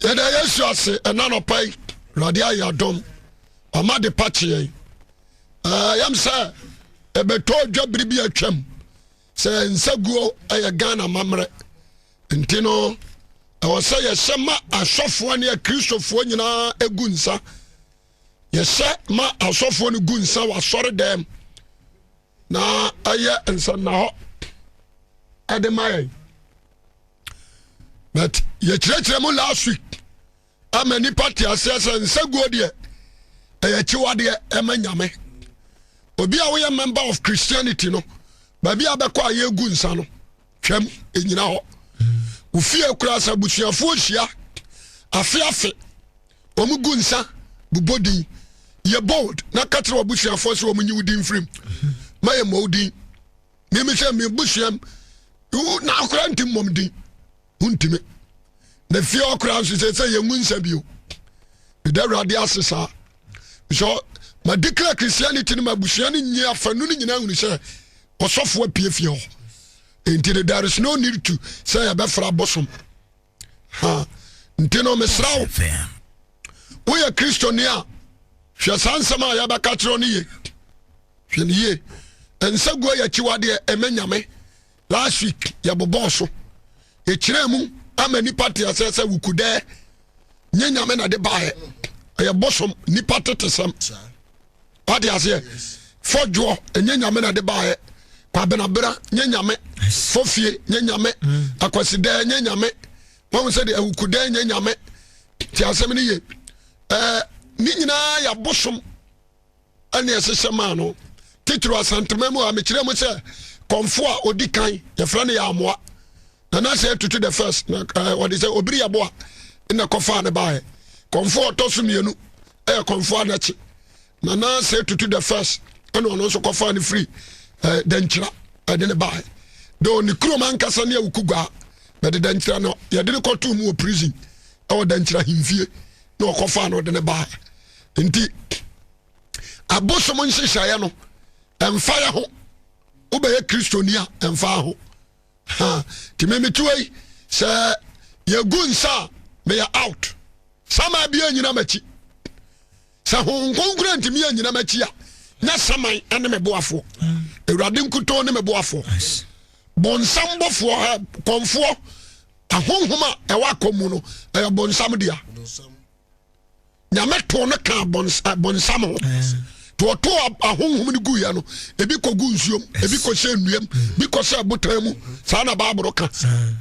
Yada yesu ase enano pai radia ya dom ama de pache yam say ebeto dwabiri bi atwam say nsaguo aya Ghana mamre ntino ewo say yesema asofo ne kristofo nyina egu nsa yese ma asofo ne gu nsa wa sore dem na aya nsa na ho ademai but ye chire mu last week amani party asese nsaguo de chiwade emanyame obi a we member of Christianity no babi abekọ ayegu nsa no twam enyina ho ufie kura sa busuafo hia afiafe omugu nsa bubodi ye bold na katre obusuafo so omunyi wudin frim maye modin me se me busuam na akura ntim momdin untime na fie okura so se ye ngunsa bio the radio asesa so ma declare Christianity ni mabusuani nyi afanu ni nyina hunu se osofo apiefie ho until there is no need to say abefra bosom ha ntino mesrawo we are Christiania hwe sansama ya baka tro ni ye hwe ni ye ensago ya chiwade emenyame last week ya boboso e kiremu amani party asese wukude nyanyame na de bae ya bosom ni patetesam party ase fojo nyanyame na de bae kwa benabra nyanyame fofie nyanyame akwaside nyanyame won se de wukude nyanyame ti asem ni ye ni nyina ya bosom ane esesema no titru asantremamu a mekiremu se konfo a odikan ye fra ne ya amoa na say to the first what is obiri ya boa na kofa ne bae konfo to so mienu konfo anachi na say to the first eno no so kofa ne free denchira de ne bae do ni kroma nkasa ne awukugwa be de denchira no ye de ko to mu prison e denchira himfie na kofa no de ne bae nti abosom nhihyaye no emfa ya ho obeye kristonia emfa ho ha timemi tuwei se ye gunsa me ya out sama bia nyina machi sa honkonkura ntimi ya nyina machi ya na saman ene me boafo ewrade nkuto ne me boafo bonsam bofo konfo ahonhoma ewa komu no e bonsam dia nyame to ne ka bonsam ho to ahonhom ni gu ya no ebi ko gu nsuom ebi ko hye nnuam bi ko hye botamu sa na baabro ka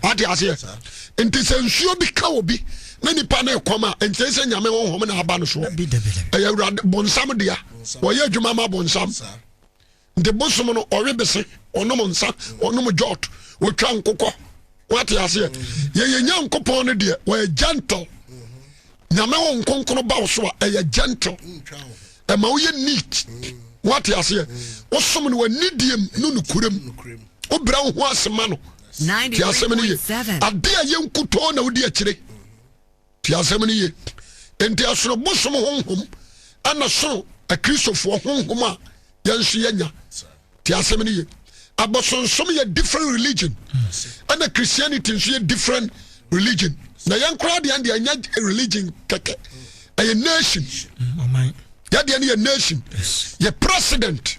ade ase enti se nsuo bi ka obi na nipa na ekoma enti se nyame honhom na aba no so ya urade bonsam dia wo ye adwuma ma bonsam nti bosom no owebese onom nsa onom jot wo twa nkokọ wate ase ye nyankopon no dia wo gentle nyame won konkono ba so a ye gentle ema wo ye neat what you say wo som no wanidiem no nukurem wo bra ho asema no 90.7 ade a ye nkuto na wo di akire ti asema ni ye enti asoro bosom honhom ana so a kristofo honhom a yansu yanya ti asema ni ye abosonsom ye different religion and the Christianity is a different religion na yankra de ande anya religion keke a nation yade ne nation ye president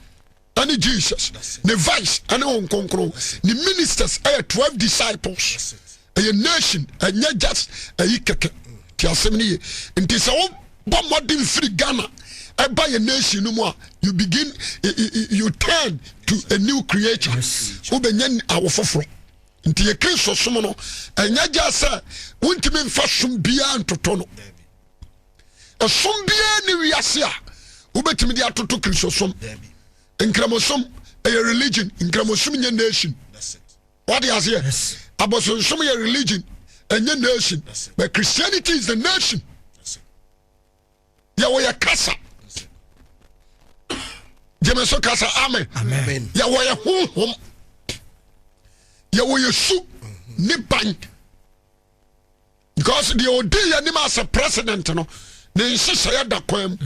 and Jesus the vice and on konkro the ministers 12 disciples a nation anya just a keke ti asem ni nti se wo bomodin free Ghana e buy a nation no more you begin you turn to a new creature wo benyan awofoforo nti ye Kristo som no anya just wontimi mfa som bia ntoto no som bia ni wiase a ubetimi di atoto Kristo som nkramosom a religion nkramosom nye nation what do you say abosonsom ye religion and nye nation but Christianity is the nation ya wo ya kasa jemeso kasa amen ya wo ya honhom ya wo yesu ni ban because the odia ni ma as a president no ne nsesa ya da kwam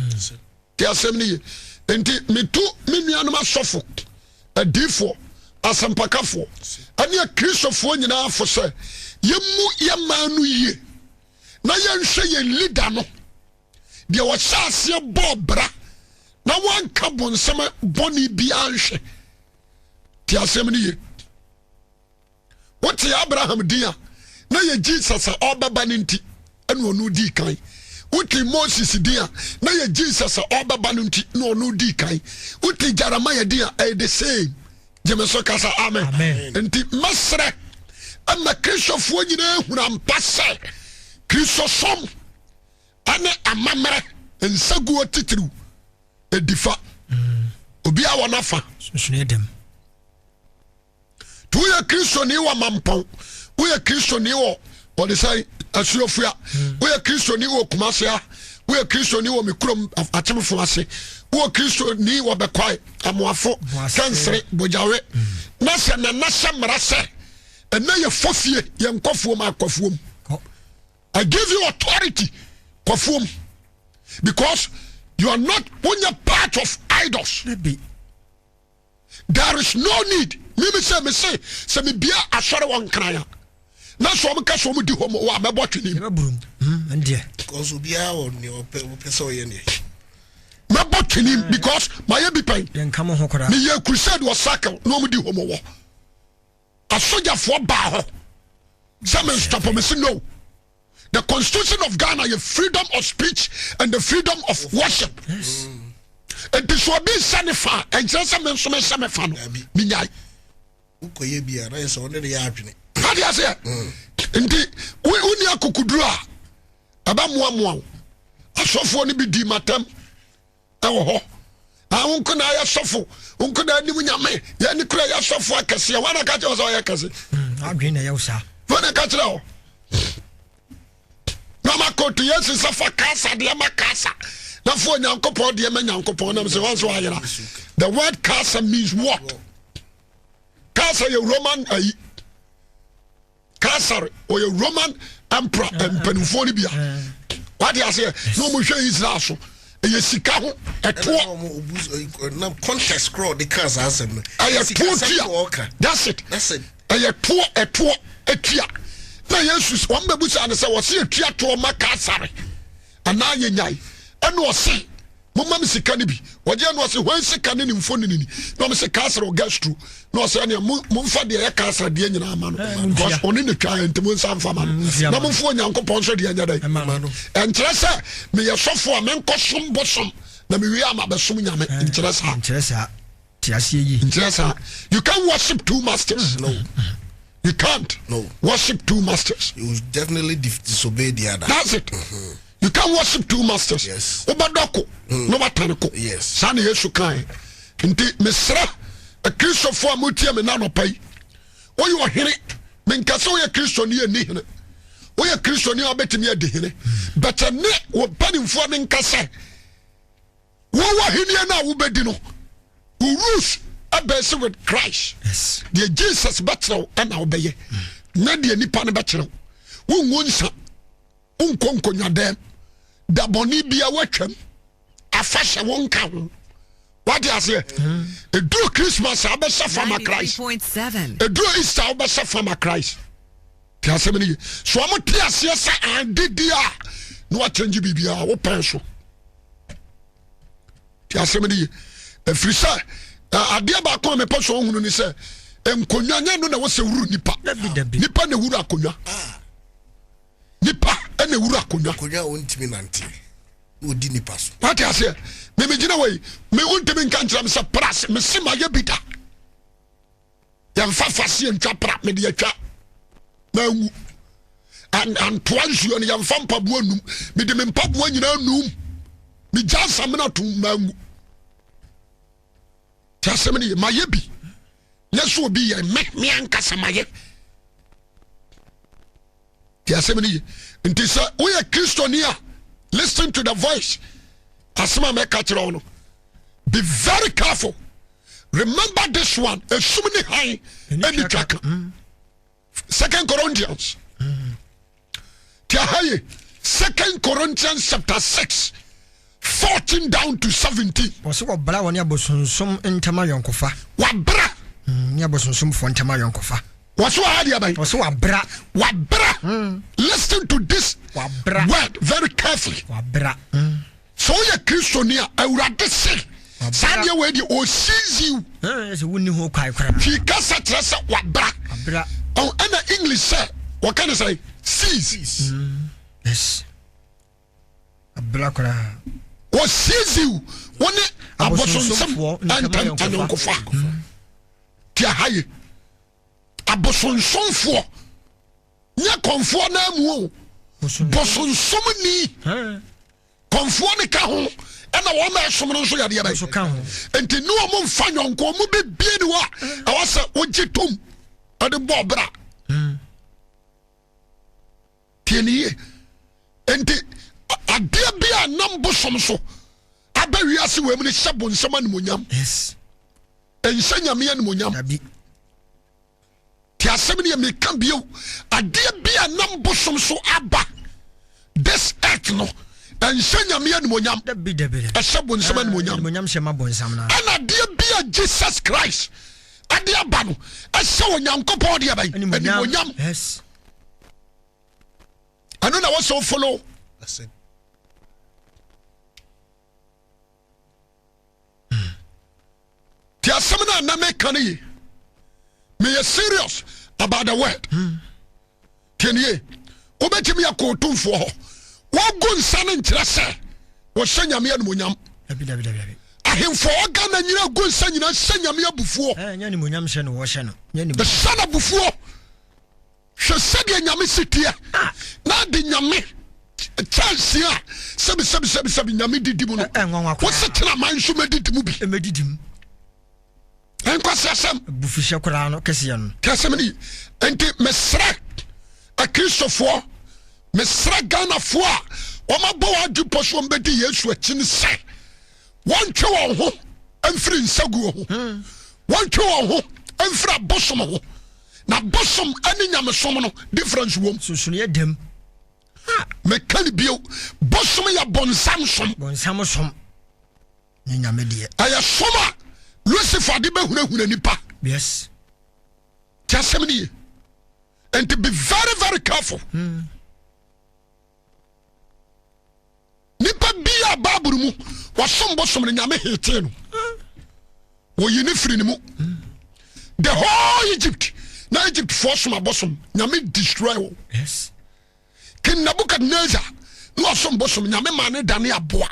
ti asem ni enti metu menuanum asofo adifo asampakafo ani a kristofo nyina afo se yemu yemanu yie na yɛnhwɛ yɛn leader no deɛ wɔhyɛ aseɛ bɔɔ bra na wanka bonsɛm bɔne biara nhwɛ te asɛm no ye wote Abraham din a na yɛ Jesus a ɔbɛba no nti ɛna ɔno di kan wote Moses din a na yɛ Jesus a ɔbɛba no nti na ɔno di kan wote Jeremiah din a ɛyɛ the same gyeme so kasa amen nti mɛsrɛ ama kristofoɔ nyinaa hunu ampa sɛ kristosom ane amammerɛ nsaguo titiriw edifa obi a wɔn afa sunsun edem to woyɛ kristoni wɔ mampɔn woyɛ kristoni wɔ wɔde sɛ asuofua woyɛ kristoni wɔ Kumase a woyɛ kristoni wɔ mekurom akyemfo ase woyɛ kristoni wɔ Bɛkwae Amoafo Kansere Bogyawe na sɛ nana hyɛ mmara sɛ ɛnɛ yɛ fofie yɛ nkɔfoɔ ma akɔfoɔ mu I give you authority kɔfoɔ mu because you are not when you're part of idols. There is no need. Me say me bia asore won kraya. Na so mo ka so mo di homo wa me botwe ni. Because bia on your person ye ni. Me botwe ni because my be pen. Den kam ho kora. Me ye crusade was cycle no mo di homo wo. Asojafo ba ho. Some stop me say no. The Constitution of Ghana is freedom of speech and the freedom of worship. Yes. And this will be sanifa and just some sanifa. Minyai. Ukoye bia na so ne ya adwene. How do you say? Nti uni akukudura aba moamoa. Asofo ni bi di matam. Ewo ho. Unko na ya sofo. Unko na ni munyame. Ya ni kura ya sofo akase. Wana ka che o so ya kase. Adwene na ya usa. Wana ka che o. Mama kotu yesu safa kasa de ma kasa na fo nyankopon de ma nyankopon na se wanso ayira. The word kasa means what? Kasa ye Roman Kasa or a Roman emperor empanufo ni bia. What do you say? No mo hwe Israel so. Ye sika ho eto na contest crowd the kasa asem. That's it. Eto etua. Na Jesus one bebusa ne se wo se etua to ma kasare ana anyanyai ene wo se momma me sika ne bi woje ne wo se hwan sika ne mfo ne ni na me se kasare o gastru na wo se ne momfa de ya kasare de nyina ama no because oni ne twa ntemo nsa mfa ma no na momfo Onyankopɔn so de anya dai enkyere se me ye sofo a me nkosom bosom na me wi ama besom nyame enkyere sa ti ase yi enkyere sa you can worship two masters. No. You can't worship two masters. You will definitely disobey the other. That's it. You can't worship two masters. Yes. Obadoko, no mataniko. Yes. Sani Yesu kai. Inti mesra a Christo for mutia me nano pay. O you are hine. Menkaso ye Christo ni hine. O ye Christo ni abeti mi hine. But a ne wo panim for menkasa. Wo wa hine na wo bedino. Wo rules abese with Christ. Yes. The Jesus battle and obey. Na de nipa ne battle. Wonwonsa. Unkonkonya dem. Da boni bia watwam. Afasha wonka ho. What do you say? A do Christmas abese from Christ. 93.7. A do Easter abese from Christ. Ti asemeni. So am ti ase sa ande dia. No change bibia wo pen so. Ti asemeni. Efrisa adia ba ko me poso ohunu ni se enkonwa nya no na wo se wuru nipa nipa na wuru akonwa nipa na wuru akonwa konya ontimi nante odi nipa so what you say me gina we me ontimi nka nkyram se pras me sima ye bida ya mfafase entwa pra me de atwa na wu and twansuo ne ya mfa mpaboa num me de me mpaboa nyina num me jansa me na tum na wu Tasemeni mayebi. Yesu obi ye me ankasa maye. Tasemeni nti say we are Christiania. Listen to the voice. Asema me ka kire ono. Be very careful. Remember this one. Esumni high any track. 2 Corinthians. Tiahaye 2 Corinthians chapter 6. 14 down to 17. Was what bra when you bosonsum entama yonkofa. Wabra. Ya bosonsum for entama yonkofa. wɔso ahadi aban wɔso wabra listen to this wabra word very carefully wabra so woyɛ kristoni a awurade se saa deɛ wei deɛ ɔseize you sɛ wonni ho kwae koraa fii kasa kyerɛ sɛ wabra ɛna English sɛ wɔka ne sɛ seize yes abra koraa ɔseize you wɔne abosonsɛm anyankofa tia haye abosonsomfoɔ nyɛ kɔnfoɔ na amu o bosonsom ni kɔnfoɔ ne ka ho ɛna wɔn ma ɛsom no nso yadeɛ bɛ nti ne wɔn mfa nyɔnko wɔn bɛbie ne hɔ a ɛwɔ sɛ wogye tom ɛde bɔ ɔbra tie ne yie nti adeɛ bi a nam bosom so aba wiase wɔ mu ne hyɛ bonsɛm animonyam ɛnhyɛ nyame animonyam ti asɛm ne yɛ meka bio adeɛ bi a nam bosom so aba this earth no ɛnhyɛ nyame animonyam ɛhyɛ bonsɛm animonyam ɛna adeɛ bi a Jesus Christ ade aba no ɛhyɛ Onyankopɔn deɛ bɛn animonyam ɛno na wɔsɛ follow ti asɛm no a na meka no yi meyɛ serious about the word tiɛnie wobɛtumi yɛ kootomfoɔ hɔ wɔgo nsa no nkyerɛ sɛ wɔhyɛ nyame animonyam ahemfo ɔga na nyina go nsa nyina hyɛ nyame abufuo ɛhyɛ no abufuo hwɛ sɛdeɛ nyame siteɛ na de nyame chance a sɛbi nyame didi mu no wosɛ tena ma nso mɛdidi mu bi ɛnkwasi asɛm bufuhyɛ koraa no kɛseɛ no kɛsɛm ni enti mesrɛ akristofoɔ mesrɛ Ghanafoɔ a wɔmabɔ wɔ adwepɔ so wɔmbɛdi Yesu akyi ne sɛ wɔntwe wɔn ho ɛmfiri nsaguo ho wɔntwe wɔn ho ɛmfiri abosom ho na bosom ɛne nyamesom no difference wom susuneɛ dɛm meka ne bio bosom yɛ bonsam som ne nyame deɛ ɛyɛ som a Lucifer de bɛhunahuna nipa yes ti asɛm ne ye and to be very very careful nipa bi a Bible mu wasom bosom ne nyame hetee no wɔyi ne firi ne mu the whole Egypt na Egypt for som abosom nyame destroy wo yes King Nebuchadnezzar na ɔsom bosom nyame ma ne dane aboa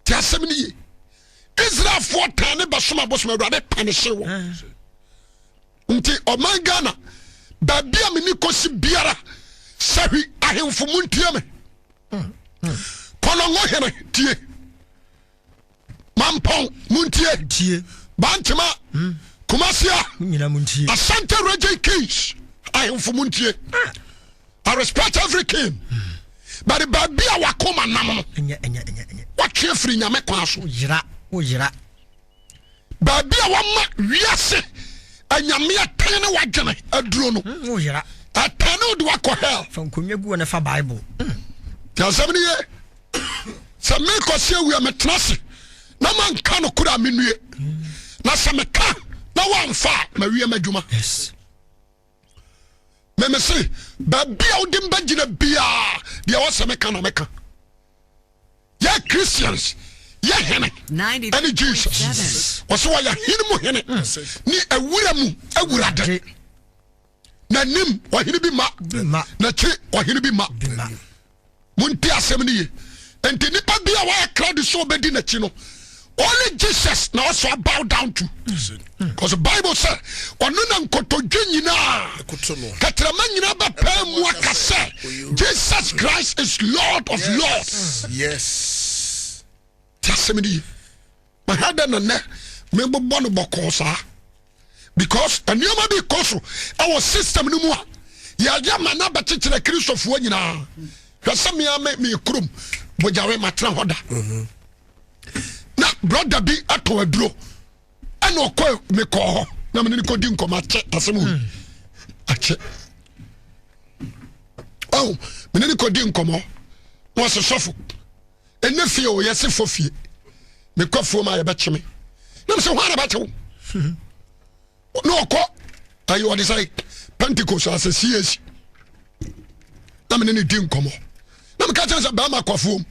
ti asɛm ne ye Israel for tane basoma bosom awurade punish wo nti ɔman Ghana baabi a meni kɔsi biara sɛhwi ahemfo mu ntie me kɔnɔngɔ hene tie mampɔn mu ntie bantema Kumasia Asante Reggae Kings ahemfo mu ntie I respect every king but the baabi a wakoma nam no watwe firi nyame kwa so Ojira baabi a wama wiase anyame atane ne wagene aduro no ojira atane de wakɔ hell fa nkonwa gu na fa Bible tasɛm ne ye sɛ me kɔse awi a metenase na manka no kora menue na sɛ meka na wamfa ma wie madwuma yes me se baabi a wode mbɛgyina biaa deɛ wɔsɛ meka na meka yɛ Christians yɛ hene ɛne Jesus wɔsɛ wɔyɛ hene mu hene ne awura mu awurade na nim wɔhene bi ma na kyi wɔhene bi ma monti asɛm ne ye enti nipa bi a wɔyɛ crowd so obɛdi n'akyi no only Jesus na also bow down to because the Bible said ɔno na nkotodwe nyinaa katrama nyinaa bɛpɛɛ mu aka sɛ Jesus Christ is Lord of Lords yes Tassemini, my head and neck, member Bono Bocosa. Because a new maybe Coso, our system no more. Yajama Naba teach the Christ of Wayna. Casamia make me a crum, but Jare Matrahoda. Now, brother be at a draw. I know call me call. Namaniko didn't come at Tassamu. Oh, Menenico didn't come on. Was a shuffle. And no fear, yes, for fear. Me cough for my batch me. No, so what about you? No, ayi what say Pentecost as a CAC na me ne din komo na me ka chanse ba ma kwafom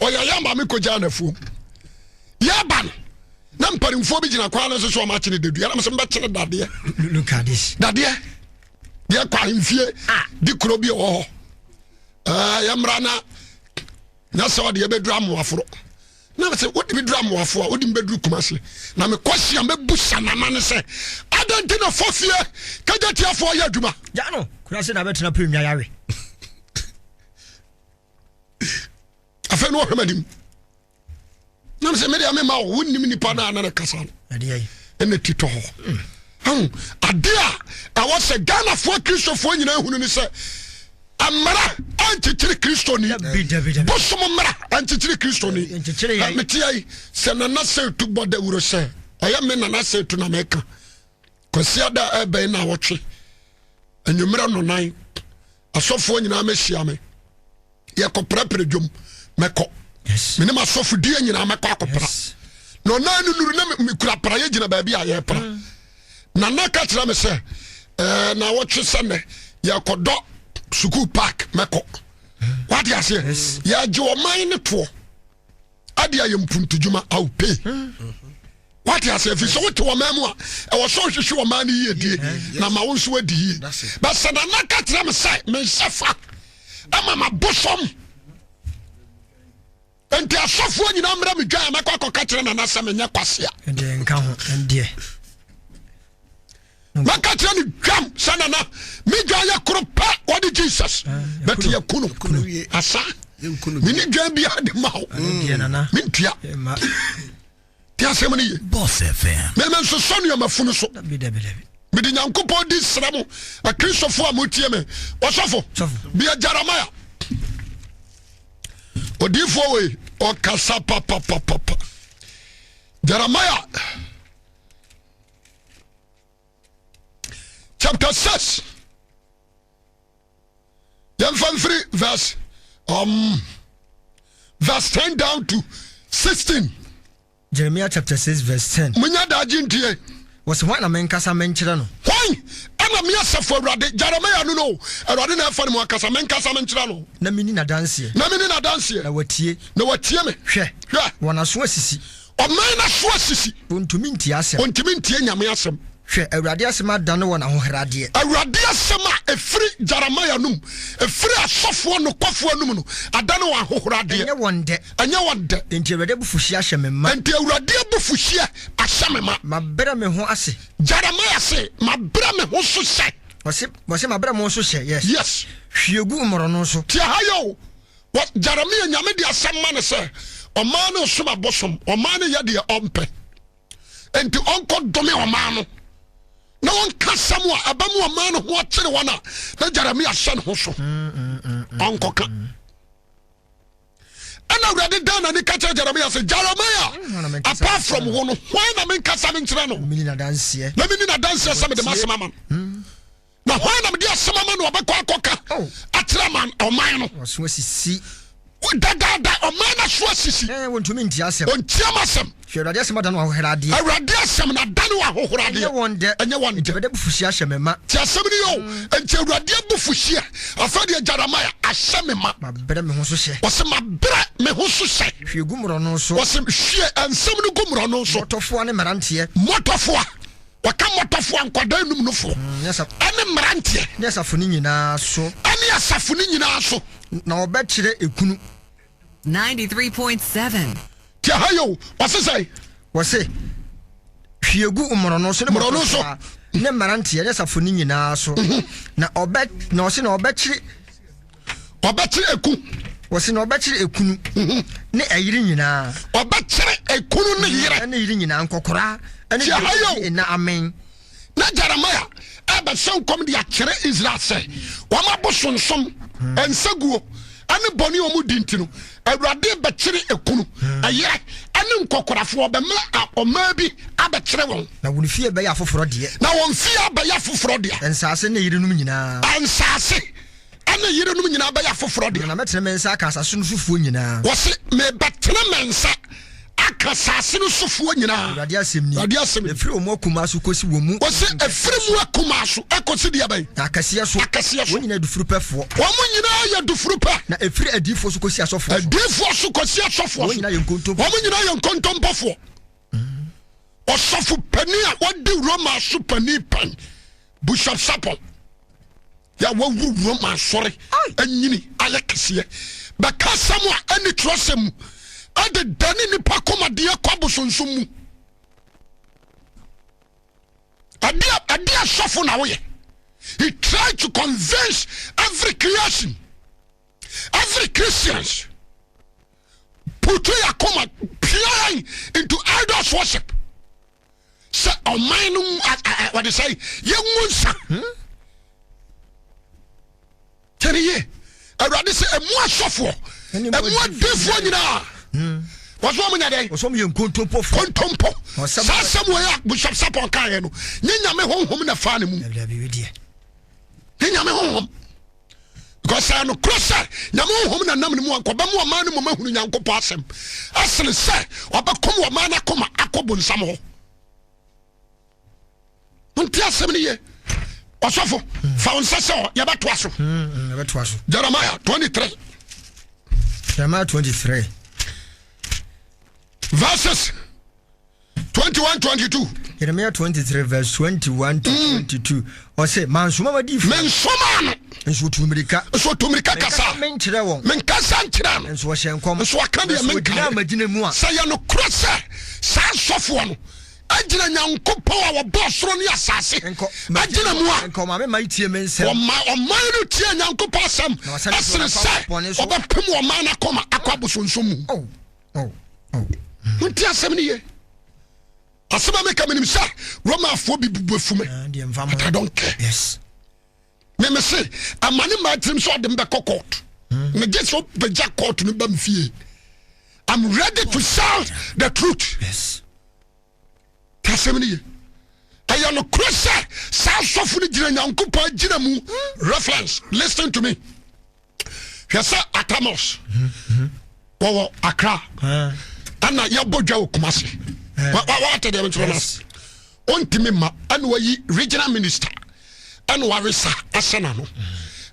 oya ya ma me ko ja na fom ya ban na mparimfo bi gina kwa na so ma kine dedu ya na me se mbe kine dade Look at this. dade dia kwa mfie di kuro bi wo ya mra na so de be drum waforo na me se what be drum wafo a odi mbedru kumase na me kwahia mebusa na ma ne se adanti na fofie kaja tiafo ya aduma Ja no, kura se na betena premia yawe. afa no hwemadim na me se me de me ma wo nim nipa na na kasa no Ade ai. ene tito ho adia a was a Ghana for Christopher nyina hunu ni se amara antichiri Kristo ni bosom mara antichiri Kristo ni metiai se na se tu boda wuro se aya me na se tu na meka kwasi ada ebe na wotwe anwumra no nan asofo nyina mehia me ye koprapre dwom meko me ne masofo die nyina meko akopra no nan nuru na me kura pra ye gina ba bia ye pra na naka tira me se na wotwe se ne ye kodo school park meko what you say ya je o man ne to ade aye mpuntujuma au pay what you say fi so what o man mu a e wo so hwehwe o man ne yedie na ma won so adi but se na naka tira me say me sefa ama ma bosom enti asofo nyina mra me dwan meko akoka tira na na se me nya kwasea Ende nka ho ende. maka tira ni dwam sana na me dwan ya kro pa what Jesus but ya kunu asa mini dwan bia de mawo Ende nana. mintua Ma ti asem ni Boss FM. me so sonu ya mafunu so bi de. me di nyankopon di sramo a Christopher amotie me osofo bia Jeremiah odifo we o kasa papa Jeremiah chapter 6 verse 10 down to 16 Jeremiah chapter 6 verse 10. munya da jintie Was one na menkasa menkyere no. why ana me asafo awrade Jeremiah no awrade na afa ne mu akasa menkasa menkyere no Na mini na danse. na me ni na dance Na watie. na watie me Hwɛ. hwɛ Wona so asisi. ɔman na so asisi Ontumi ntie asɛm. ontimi ntie nyame asɛm Hwɛ Awurade asɛm adane wɔ na hohrade. awurade asɛm a efiri Jeremiah num efiri asɔfo no kɔfo num no adane wa ahohorade Enye wonde. anya wonde Enti Awurade bufuhia hyɛ me ma. enti awurade abufuhie ahyɛ me ma Mabere me ho ase. Jeremiah se mabra me ho so hyɛ Wɔse mabere mo so hyɛ. yes Hwiegu mmoro no so. tia ha yo what Jeremiah nyame de asɛm ma ne sɛ ɔman no som abosom ɔman no yɛ de ɔmpɛ enti ɔnkɔ dome ɔman no na ɔnka sɛm a abamu ɔman no ho akyere wɔn a na Jeremiah hyɛ ne ho so ɔnkɔka ɛna awurade dan na ne ka kyerɛ Jeremiah sɛ Jeremiah apart from wo no hwan na menkasa menkyerɛ no Mini na danse. na meni na danseɛ sɛ mede masɛm ama no na hwan na mede asɛm ama no ɔbɛkɔ akɔka akyerɛ ma ɔman no Wɔso asisi. dadaada ɔman no so asisi Wontumi ntie asɛm. ɔntiam asɛm Hwɛ Awurade asɛm adane wɔ hohrade. awurade asɛm na dane wɔ Enye ahohoradeɛ wonde. ɛnyɛ wɔn Enti de Awurade bufuhia hyɛ me ma. ti asɛm no yɛ o enti awurade abufuhyeɛ afa deɛ Jeremiah ahyɛ me ma Mabere me ho so hyɛ. wɔsɛ mabrɛ me ho so hyɛ Hwiegu mmoro no so. wɔsɛ hwie ɛnsɛm no gu mmorɔ no so Mɔtɔfoɔ ne mmeranteɛ. mmɔtɔfoɔ wɔka mmɔtɔfoɔ nkwadaa num nofoɔ ɛne mmeranteɛ Ne asafo no nyinaa so. ɛne asafo no nyinaa so Na wɔbɛkyerɛ ekunu. 93.7. ti ha yɛ o wɔse sɛ Wɔse hwiegu mmoro no so ne Mmorɔ no so. mɔtɔfoɔ a ne mmeranteɛ ne asafo no nyinaa so. Na ɔse na ɔbɛkyerɛ ɔbɛkyere eku wɔse na ɔbɛkyerɛ ekunu ne ɛyere nyinaa. ɔbɛkyere ekunu ne yere Ɛne yere nyinaa nkɔkora. Ɛne Tia ha yo. na amen. na Jeremiah ɛbɛhyɛ nkɔm de akyerɛ Israel sɛ wɔn abosonsom nsaguo ɛne bɔne a wɔn di nti no awurade bɛkyere ekunu ɛyere ɛne nkɔkorafoɔ bɛmɛ ɔmaa bi abɛkyerɛ wɔn Na wɔn fie bɛyɛ afoforɔ deɛ. na wɔn fie abɛyɛ foforɔ deɛ Nsase ne yerenom nyinaa. ansase ɛne yerenom nyinaa bɛyɛ foforɔ deɛ Na mɛtena me nsa aka asase no sofuo nyinaa. wɔse mebɛtena me nsa aka aka asase no sofoɔ nyinaa Awurade asɛm ni Awurade asɛm ni ɛfiri ɔmo akuma so kɔsi wɔ mu wɔse ɛfiri mu akoma so ɛkɔsi deɛ bɛn akɛseɛ so akɛseɛ so wɔn nyinaa dufuru pɛfoɔ wɔn nyinaa yɛ dufuru pɛ na ɛfiri adiifoɔ so kɔsi asɔfoɔ so adiifoɔ so kɔsi asɔfoɔ wɔn so nyinaa yɛ nkontompo wɔn nyinaa yɛ nkontompɔfoɔ ɔsɔfo pani a wɔde Roma so pani pan Bishop Sapon ya wawu Roma asɔre anyini ayɛ kɛseɛ bɛka asɛm a ɛne trɔsɛ mu ade dane nipa kɔmadeɛ kɔ abosonsom mu ade asɔfo na woyɛ. He tried to convince every creation, every Christians, put your coma peering into idols worship. Say, oh man, what they say, young Munsa. Tell you, I rather say a more software, a more different. What's wrong with that? ɔsɔm yɛ nkontompo Kontompo. Somewhere, Bishop Sapon Kayano, Nina me home in the farm. Nyame honhom because I no crosser nyame honhom na nam ne mu ankoba mu man no mahunu nyankopɔ asɛm asene sɛ obakom wo man akoma akɔbo nsam ho monti asɛm ne ye ɔsɔfo fa onsa sɛ yɛbɛtoa so Jeremiah 23 verses 21-22 Jeremiah 23 verse 21 to 22 ɔsɛ mansoma wadiifo mensoma no nso tumirika kasa menkyerɛ wɔn menkasa nkyerɛ no nso wɔhyɛ nkɔm nso aka deɛ menka magyina mu a sɛ yɛ no korɔ sɛ saa sɔfoɔ no agyina nyankopɔn a wɔbɔ soro ne asase agyina mu a nkɔma mema yitie me nsɛm ɔman no tie nyankopɔn asɛm ɛsene sɛ ɔbɛpem ɔman no akɔma akɔ abosonsom mu monti asɛm ne ye asɛm a meka menim sɛ Romafoɔ bi bubuafu me but I don't care. Yes. Me say amane ma trim so dem be court me get so beja court no bam fie. I'm ready to shout the truth. Yes. Tasemini I no cross sa sofu ni gina nyankopɔ gina mu reference listen to me. Hwesa Atamos wo Accra ana yabodwa okumase what tell them to us ontimi ma ana wayi regional minister ana waresa asena no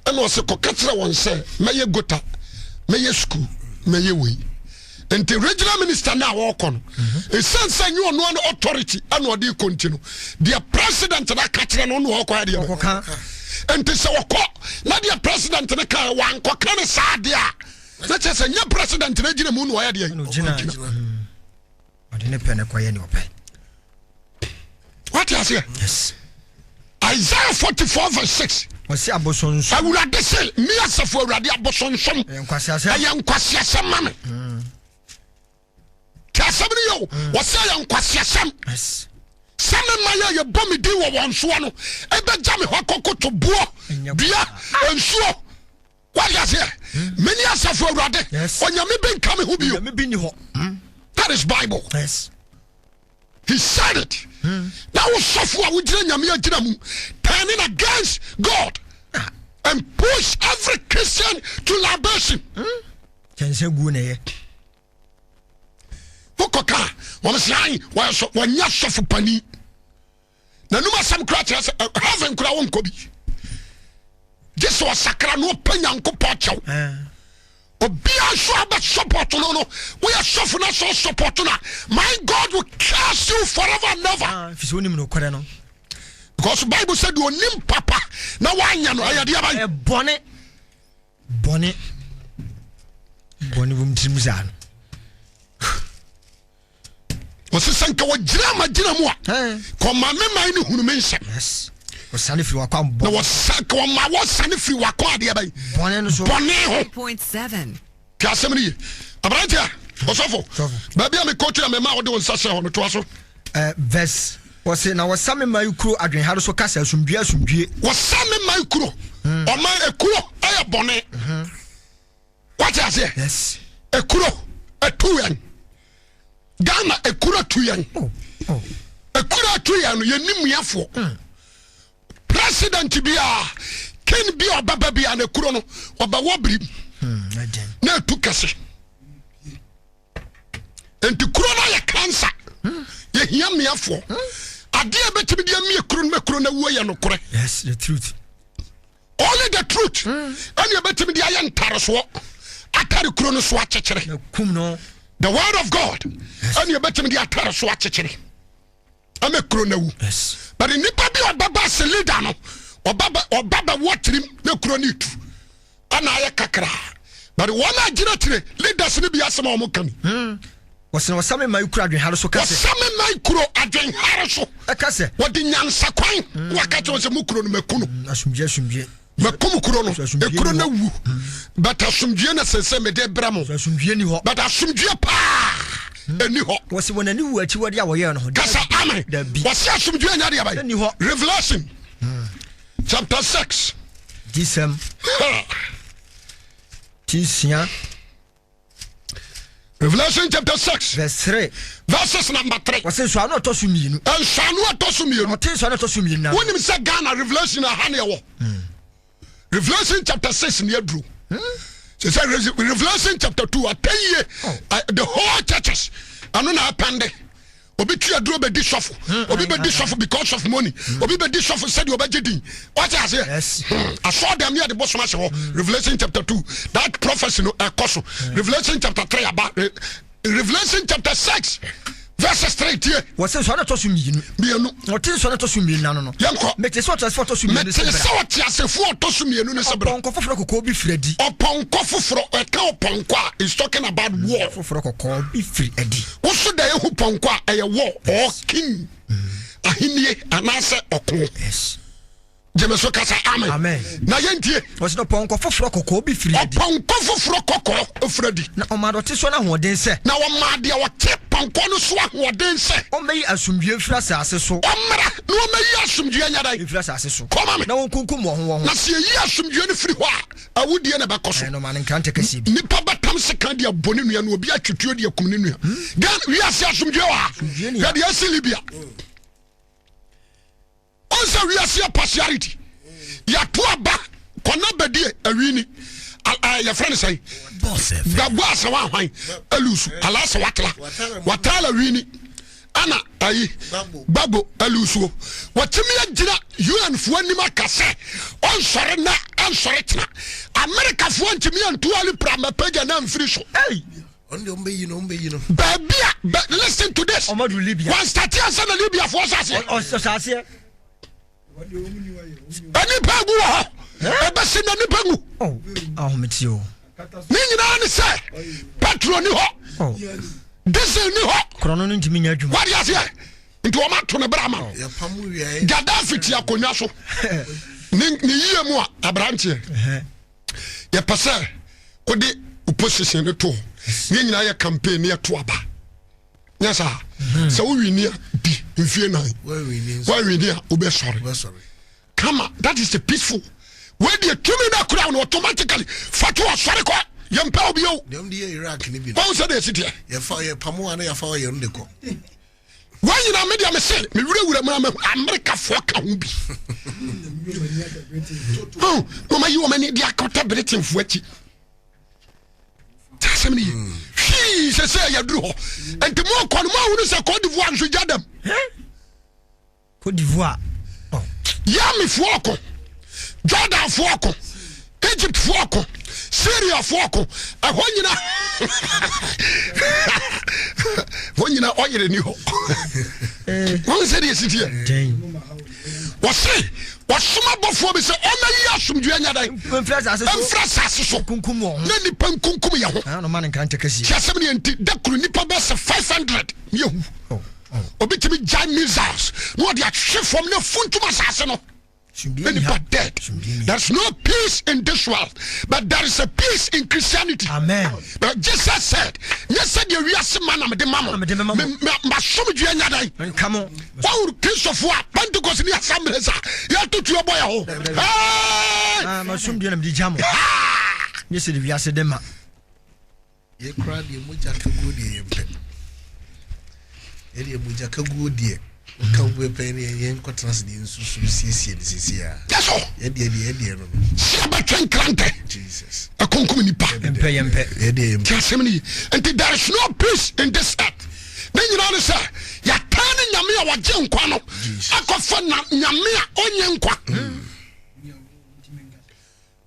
ana wose kokatra won se meye gota meye school meye we enti regional minister na woko no esansa nyi ono an authority ana odi continue the president na katra no no woko ya de enti se woko na the president na ka wan kokra ne saade a na chese nya president na gina mu no ya de ɔdene pɛ ne kɔyɛ ne ɔpɛ. What you say? Yes. Isaiah 44 verse 6. Ɔsi abosonsom. Awurade sɛ mi asafo awurade abosonsom. Ɛyɛ nkwasiasɛm ma me. Tí asɛm ni yɛ o, wɔsi ɛyɛ nkwasiasɛm. Yes. Sɛmi ma yɛ bɔ mi din wɔ wɔn soɔ no, ebe gya mi hɔ akɔkɔ to buɔ, dua, nsuo. What you say? Many asafo awurade. Onyame bi nka mi ho bi o. Onyame bi ni hɔ. That is Bible. Yes. He said it. Now suffer we turning against God and push every Christian to libation. Wokoka, one say one ya suffer pani. Na numa some craters heaven kura won ko bi. This was sakra no panyanko pacho. Obia so about support no we are suffering so support na my God will curse you forever and never. If you no kwere no because the Bible said you nim papa na wanya no ayade aban bone vum trimza was sanka wagira magina mu a ko ma me man ni hunu me nsem. Yes. Osane firi wakwa mbo. Na wasaka wa ma wasane firi wakwa ade aban. Bone no so. Bone ho. 3.7. Ti asem ni. Abrantia, osofo. Ba bia me coach na me ma wo de won sase ho no to aso. Verse was na wasame mayukuro adwen haro so kasa asumbie. Wasame mayukuro. O man ekuro aye bone. What you say? Yes. Ekuro etuyan. Ghana ekuro tuyan. Oh. Ekuro tuyan no yenim yafo. President bia ken bia baba bia na kuro no oba wobri na tu kase enti kuro na ye cancer ye hia meafo ade betimi de amie kuro na kuro na wo ye no kore. Yes, the truth. Only the truth. Ani betimi de aye ntareso atare kuro no so akekere. Na kum no. The word of God. Ani betimi de atare so akekere. Ame kuro na wu. Yes. But nipa bi obaba se leader no obaba watrim na kuro ni tu. Ana aye kakra. But one agina tire leaders ni bi asema o mo kan. Wasame mai kura adwen hare so kase. Wasame mai kuro adwen hare so. Kase. Wodi nyansa kwan. Wakacho se mu kuro no makunu. Asumdie. Makum kuro no. E kuro na wu. But asumdie na sense me de bramo. Asumdie ni ho. But asumdie pa. Eni ho. Wose wonani wu achi wode awoye no ho. Kasa amen. Wose asumdie nya de abai. Eni ho. Revelation. Chapter 6. Disem. Tisia. Revelation chapter 6 verse 3 verses number 3. Wase so ano to so mienu. Ensanu atoso mienu. Otin so ano to so mienu na. Wonim se Ghana Revelation ahane wo. Revelation chapter 6 ne adru. So say Revelation chapter 2 ataye the whole churches anu na apande. Obi tu adru be di sofo. Obi be di sofo because of money. Obi be di sofo said you obey din. What I say? Yes. I saw them near the boss master. Revelation chapter 2. That prophecy no ekoso. Revelation chapter 3 about Revelation chapter 6 verses 3 here. Wase so ano to so mienu. Mienu. Otin so ano to so mienu na no. Yanko. Mete so to so mienu. Mete so to asefo to so mienu ne sebra. Oponko foforo kokko bi fredi. Oponko foforo e ka oponko a is talking about war. Foforo kokko bi fredi adi. Woso da ehu ponko a eye war or king. Ahinie anase okon. Yes. Jemeso kasa amen. Amen. Na yentie. Wase no ponko foforo kokko bi fredi. Oponko foforo kokko fredi. Na omado te so na hoden se. Na omade a wote ponko no so ahoden se. Omeyi asumdue fira asase so. Omra na omeyi asumdue nya dai. Fira asase so. Come on. Na wonkunkum wo ho. Na se yi asumdue ne firi ho a awudie na bekoso. No man nkan te kasi bi. Nipa batam se kan dia boni nua na obi atwetwe dia kum ne nua. Gan wi ase asumdue wa. Ya dia se Libya. Onse wi ase partiality. Ya to aba kona bedie awini. Ya friend say boss gabo asawa hwan alusu alasa watala wini ana ayi babo alusu watimi agira UN fo anima kase on sore na an sore tena America fo antimi antu ali prama page na mfiri so hey on the ombe you know babia listen to this Omadu Libya one start here say Libya for sase sase ani pagu ho ebe se na ni pagu metio ni nyina ne se petrol ni ho diesel ni ho krono no ntimi nya adwuma what you say into o ma to ne bra ma ya pamu wiye Gaddafi ti akonya so ni yie mu a abrantie ya pasa odi opposition ne to ni nyina ya campaign ya to aba yes sir so we win bi mfie nan why we need obe sorry come on that is the peaceful when the criminal crown automatically fatu sorry ko yempa obi o dem die Iraq ni bi how say dey sit here ya fa ya pamu ana ya fa ya nde ko why you na media me say me wura mu America fo ka ho bi oh mama you many dia accountability fo achi tasemni he say ya duru ho enti mo ko mo hu say Cote d'Ivoire so jadam Cote d'Ivoire ya me fo ko Jordan fo ko Egypt fo ko Syria fo ko ahonyina wonyina oyere ni ho won say dey sit here wasoma bofo bi say omayi asumdue anya dai emfrasase so kunkum wo na nipa kunkum ye ho no man nkan te kasi chasem ne enti dakuru nipa be 500 yehu obitimi jam missiles no dey atwe from na funtum asase no anybody dead. There's no peace in this world, but there is a peace in Christianity. Amen. But Jesus said, "Yes, said you are some man. I'm the mama. My son, you are not. Come on. Why would Christopher Pentecost in the assembly? You have to your boy. Ah, my son, you are the jam. Yes, we are said them. You cried, you much a good year. Eddie Mujaka good year. Come with penny and yen quatras the CC. That's all. Jesus. A concommunipa. And there is no peace in this earth. Then you know, sir, you're turning Yamia wa Janquano. I got fun Yamia Onyanqua.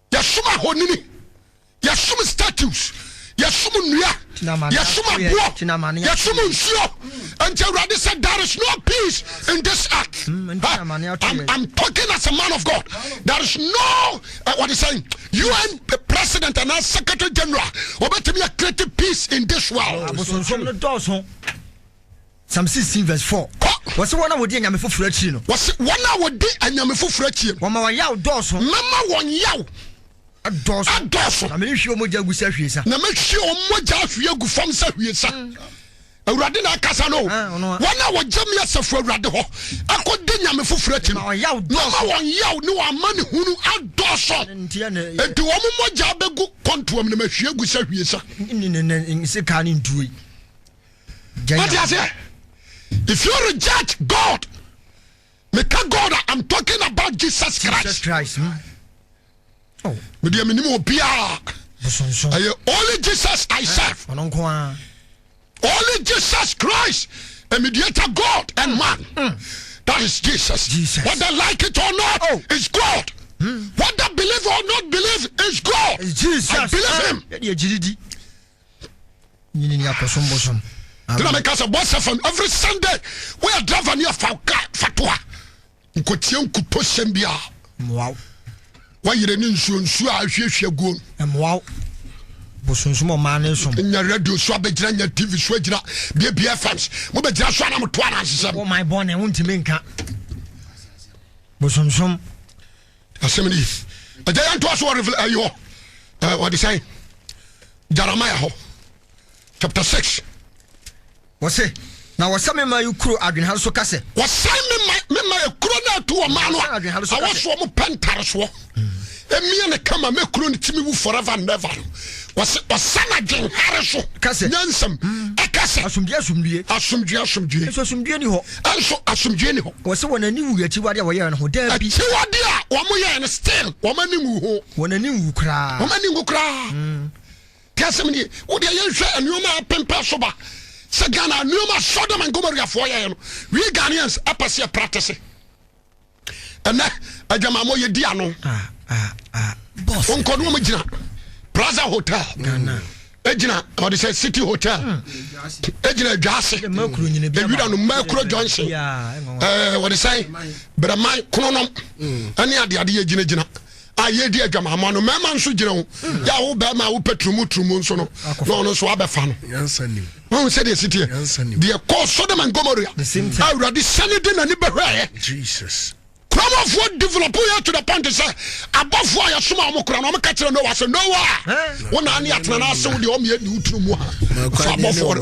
Yasuma Honini. Yasuma statues. Yasuma Nia. Yasuma Bua. Yasuma Sio. Until Radhi said there is no peace in this earth. I'm talking as a man of God. There is no what is saying. UN president and as secretary general about me create peace in this world. Psalm 16 verse 4. Was one hour day and for no? Was 1 hour day and Yamu Fretchi? Mama Yao Dawson. Mama 1 Yao. A Dawson. I mean, you moja gusa. Na make sure moja you go from Sa. Radina Casano. 1 hour Jamia Safra Radaho. I could dinner me for Fretchi. Mama Yao no money who out Dawson. And to a moja go contour me make sure gusa. In Sekanin do it. What is it? If you reject God, make a God, I'm talking about Jesus Christ. Jesus Christ. Oh, only Jesus I serve. Only Jesus Christ, a mediator, God and man. That is Jesus. Whether like it or not, is God. Whether believe or not believe, is God. Jesus. I believe him. Every Sunday we are driving near Fatwa. Nkotian kupo sembia. Wow. Why you didn't nsu ahwehwe go. Wow. Bosunsumo mane som. Nya radio so abegyina nya TV so agyina bia fans. Mo begyina so na mo to ana asesem. Oh my born and wuntimi nka. Bosunsum. Asemni. Ajayan to so reveal ayo. What is saying? Jeremiah chapter 6. What's it? Now what's some my crew adwin ha so kase? What's some my crew na to o man I was so mo pentarso. Emi na kama me crew ni timi wu forever and never. What's sana gen haraso kase? Nyansam e kase. Asumdue. So asumdue ni ho. Anso asumdue ni ho. What's one ani wu achi wade wo ye no ho da bi. Achi wade a wo mo ye no still wo mani wu ho. Wonani wu kra. Wo mani wu kra. Kasemni wo de ye hwe anuoma pempa so ba. Se Ghana Numa Sodom and Gomorrah for you. We Ghanaians apasi practice. And na ajamamo ye diano. Boss. On kono mo gina. Plaza Hotel. Ghana. Ejina or they say City Hotel. Ejina Jase. The Makro nyine bia. The no Makro Johnson. What they say? But my kono ani ade ejina. Aye di adwamamo no mema nso gire ho ya wo ba ma wo petrumu nso no no so abefa no yansani won say the city the call Sodom and Gomorrah already sending ani behwe Jesus come of what develop here to the point say above ya soma mo kura no mo ka kire no wa so no wa won ani atena na so de o me adi utrumu ha so above for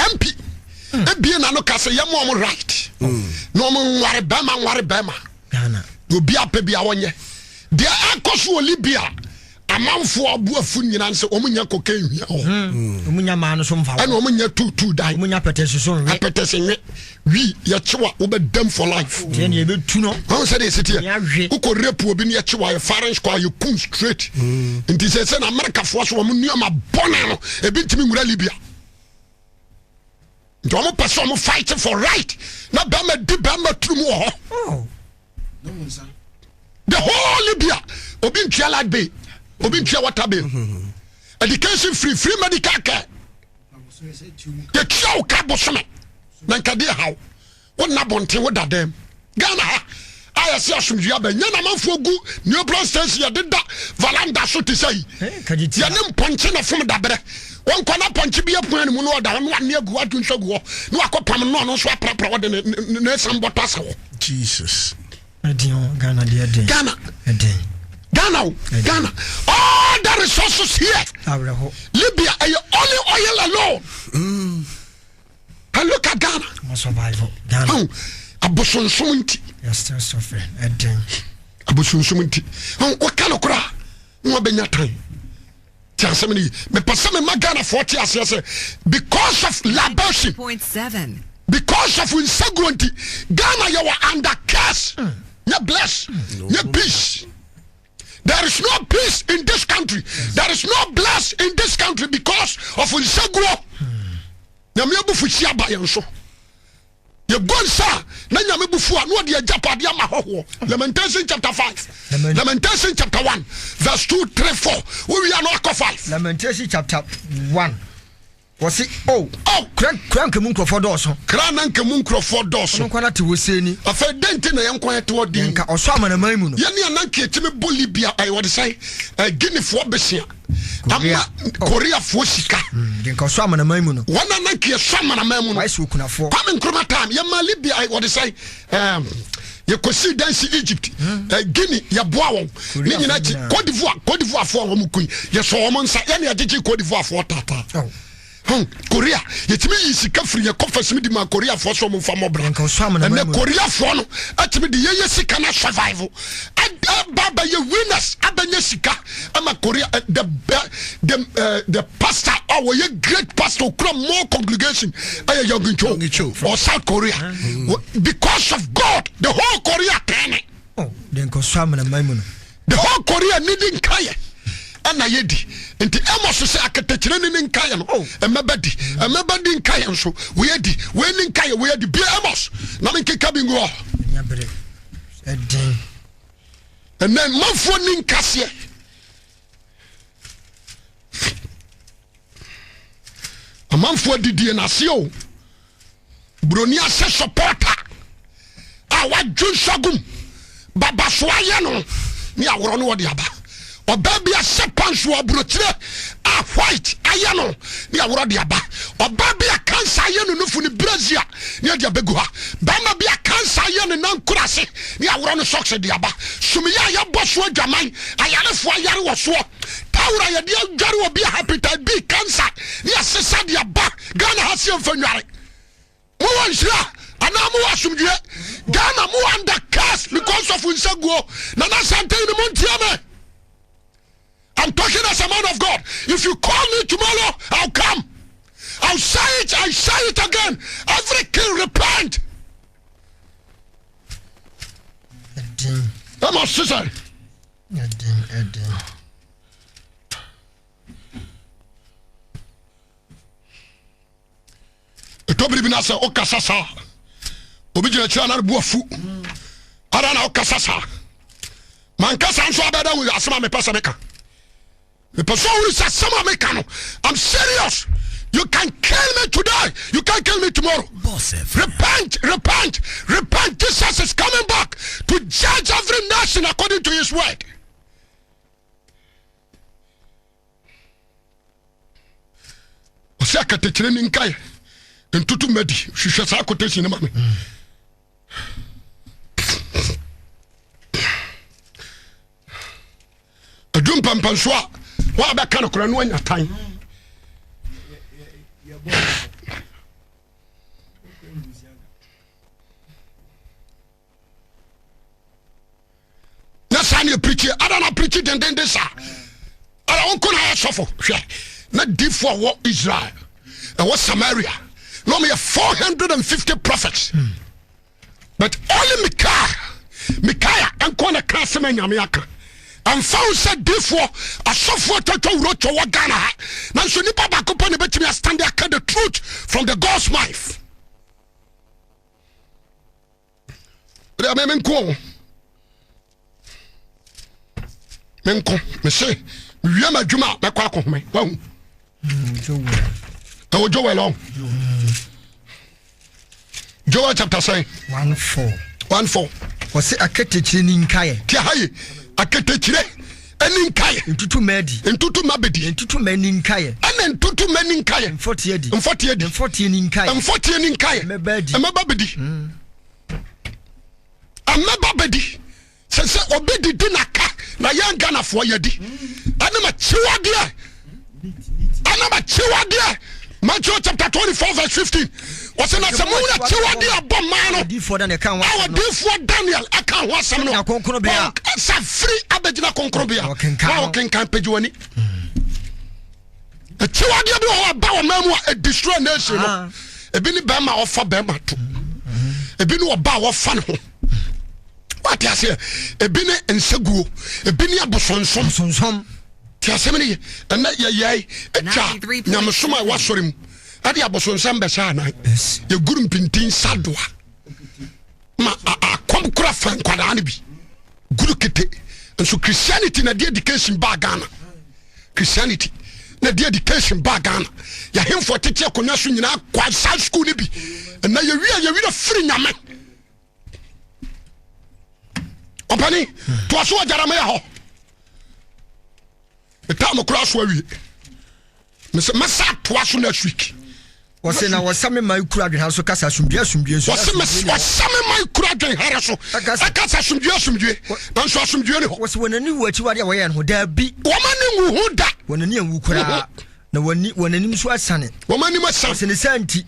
MP ebie na no kase yam o right no mo nware bema Ghana obi ape bia wonye de akoso Libya amanfo abu afu nyina nse omunya koka hia ho omunya ma no so mfa ana omunya tutu dai omunya petese so nwe petese nwe wi ya chewa obedam for life de na ebetu no how say dey sit here uko rape obi na ya chewa ya foreign squad you come straight nti say na America fo so mo nua ma bona no ebi ntimi nwura Libya. Don't person fighting for right. Now Bama di Bama trumu. Oh, no sir. The whole Libya, Obin Chialad Bay, Obin Chiawata Bay. Education free medical care. The chow cabo summit. Nankadi how? What nabonte what that them? Ghana. I see some Yabe, Yana Fogu, New Blasters, ya did that, Valanda so to say. Yanim Ponchina from Dabre. One corner punch be up when you know that 1 year go out to show go. No, I could come no swap proper than some botas. Jesus. Ghana. All the resources here. Libya, are you only oil alone? And look at Ghana. Survival. Ghana. Abusun sumunti. You're still suffering. Abusun sumunti. What kind of cra? No benya time. Tiasemini, me pasame magana 40 years because of libation. 0.7. Because of insecurity, Ghana you are under curse. You bless, you peace. There is no peace in this country. There is no bless in this country because of insecurity. Nyame bufuchi abaye nso. Ye gonsa na nyame bufu anu de ajapade ama hoho. Lamentation chapter 5. Lamentation chapter 1 verse 2, 3, 4. We are not 5. Lamentation chapter 1. Was it crank a monk for Dawson? Crank a monk for Dawson. Quality was saying a fair dent in a young quiet toward the or some of the Maimuna. Yani Nanki Timmy Bolivia, I would say, a guinea for Bessia. Korea for Sika. Then some of the Maimuna. One Nanki, a summer, a man, I should couldn't afford. Come in Chromatam, Yamalibia, I would say, you could see dance Egypt, Guinea, Yabuao, Cote d'Ivoire for Mukui, yes, almost any additional Cote d'Ivoire for Tata. Korea yetimi yisika free ye conference me di ma Korea for so mo famo bra and the Korea for no atimi di ye sika na survival baba ye winners abanye sika ama Korea the pastor or ye great pastor kura more congregation aye yogincho or South Korea because of God the whole Korea turning the whole Korea needing kaya ana yedi enti Amos se akatechire ne nkaya no emebadi nkaya nso we yedi we ni nkaya we yedi bi Amos na me keka bi ngo nyabere edin and then manfo ni nkase amanfo didie na se o broni ase supporter awa junsagum baba so aye no ni aworo no wodi aba Obabi a sepansu abrochire a white ayano ni aworo de aba obabi a cancer ayano no fu ni Brazil ni de abegu ha bama bi a cancer ayano nan kurase ni aworo no socks de aba sumiya ya boso adwaman ayare fo ayare wo so tawra ya de adware obi a hepatitis B cancer ni asesa de aba Ghana ha se mfanware mo wanhira anamu asumdue Ghana mo under curse because of unsaguo na na sante ni montiame. I'm talking as a man of God. If you call me tomorrow, I'll come. I'll say it again. Every king repent. Come on, sister. Etobri binasa okasasa. Obijina chana buafu. Arana okasasa. Mankasa anso abeda wi asema me pesa meka. The person who is a summer mechanic. I'm serious. You can kill me today. You can kill me tomorrow. Repent. Jesus is coming back to judge every nation according to his word. Osaka techire ni nkai. Ntutu medi. Hwehwe sa quotation ma me. Adum pampanswa wa ba kan kora no anya tan na sani preach adana preach den sa ala onko na sofo hwe na difo wo Israel and what Samaria no me 450 prophets but only Micaiah enko na kasema nyame aka and found said therefore a software toto wrote to Ghana. Now so nipa bakopo ne betimi stand there the truth from the God's mouth. Menko me say we ma djuma me kwa ko me wa hu Joel Joel chapter 1:4 was it aketechire ni nkaye ti haye aketechire eni nkaye ntutu mabedi ntutu mani nkaye ana ntutu mani nkaye mfotie ni nkaye mebabedi amebabedi sese obedi dinaka na yanga na fo yedi ana ma chiwade Matthew chapter 24 verse 15 was in a samuna chiwade abomano before Daniel kan wa our before Daniel aka ho asem no konkrobia sa free abegina konkrobia wa ken kan page wani a chiwadi bi ho ba wo mamu a destroy nation no ebi ni ba ma ofa ba ma to ebi ni oba wo fa ne ho what you say ebi ni enseguo ebi ni abosonsom ti asem ni na ye etwa nyamsoma wa sorim ade abosonsom be sha na ye gurum pintin sadoa ma akom kura fan kwada ne bi guru kete so Christianity na the education ba Ghana Christianity na the education ba Ghana ya hemfo tete akonya so nyina kwa sa school ne bi na ye wi free nyame opani to aso ajarama ya ho eta mo kura so awie masa to aso na week wose na wasame mai kura dwen so kasa asumdue so wasame mai kura dwen hara so akasa asumdue na so asumdue ne ho wose wonani wu achi wade woye no da bi womani wu hu da wonani anwu kura na wonani so asane womani masam wose ne santi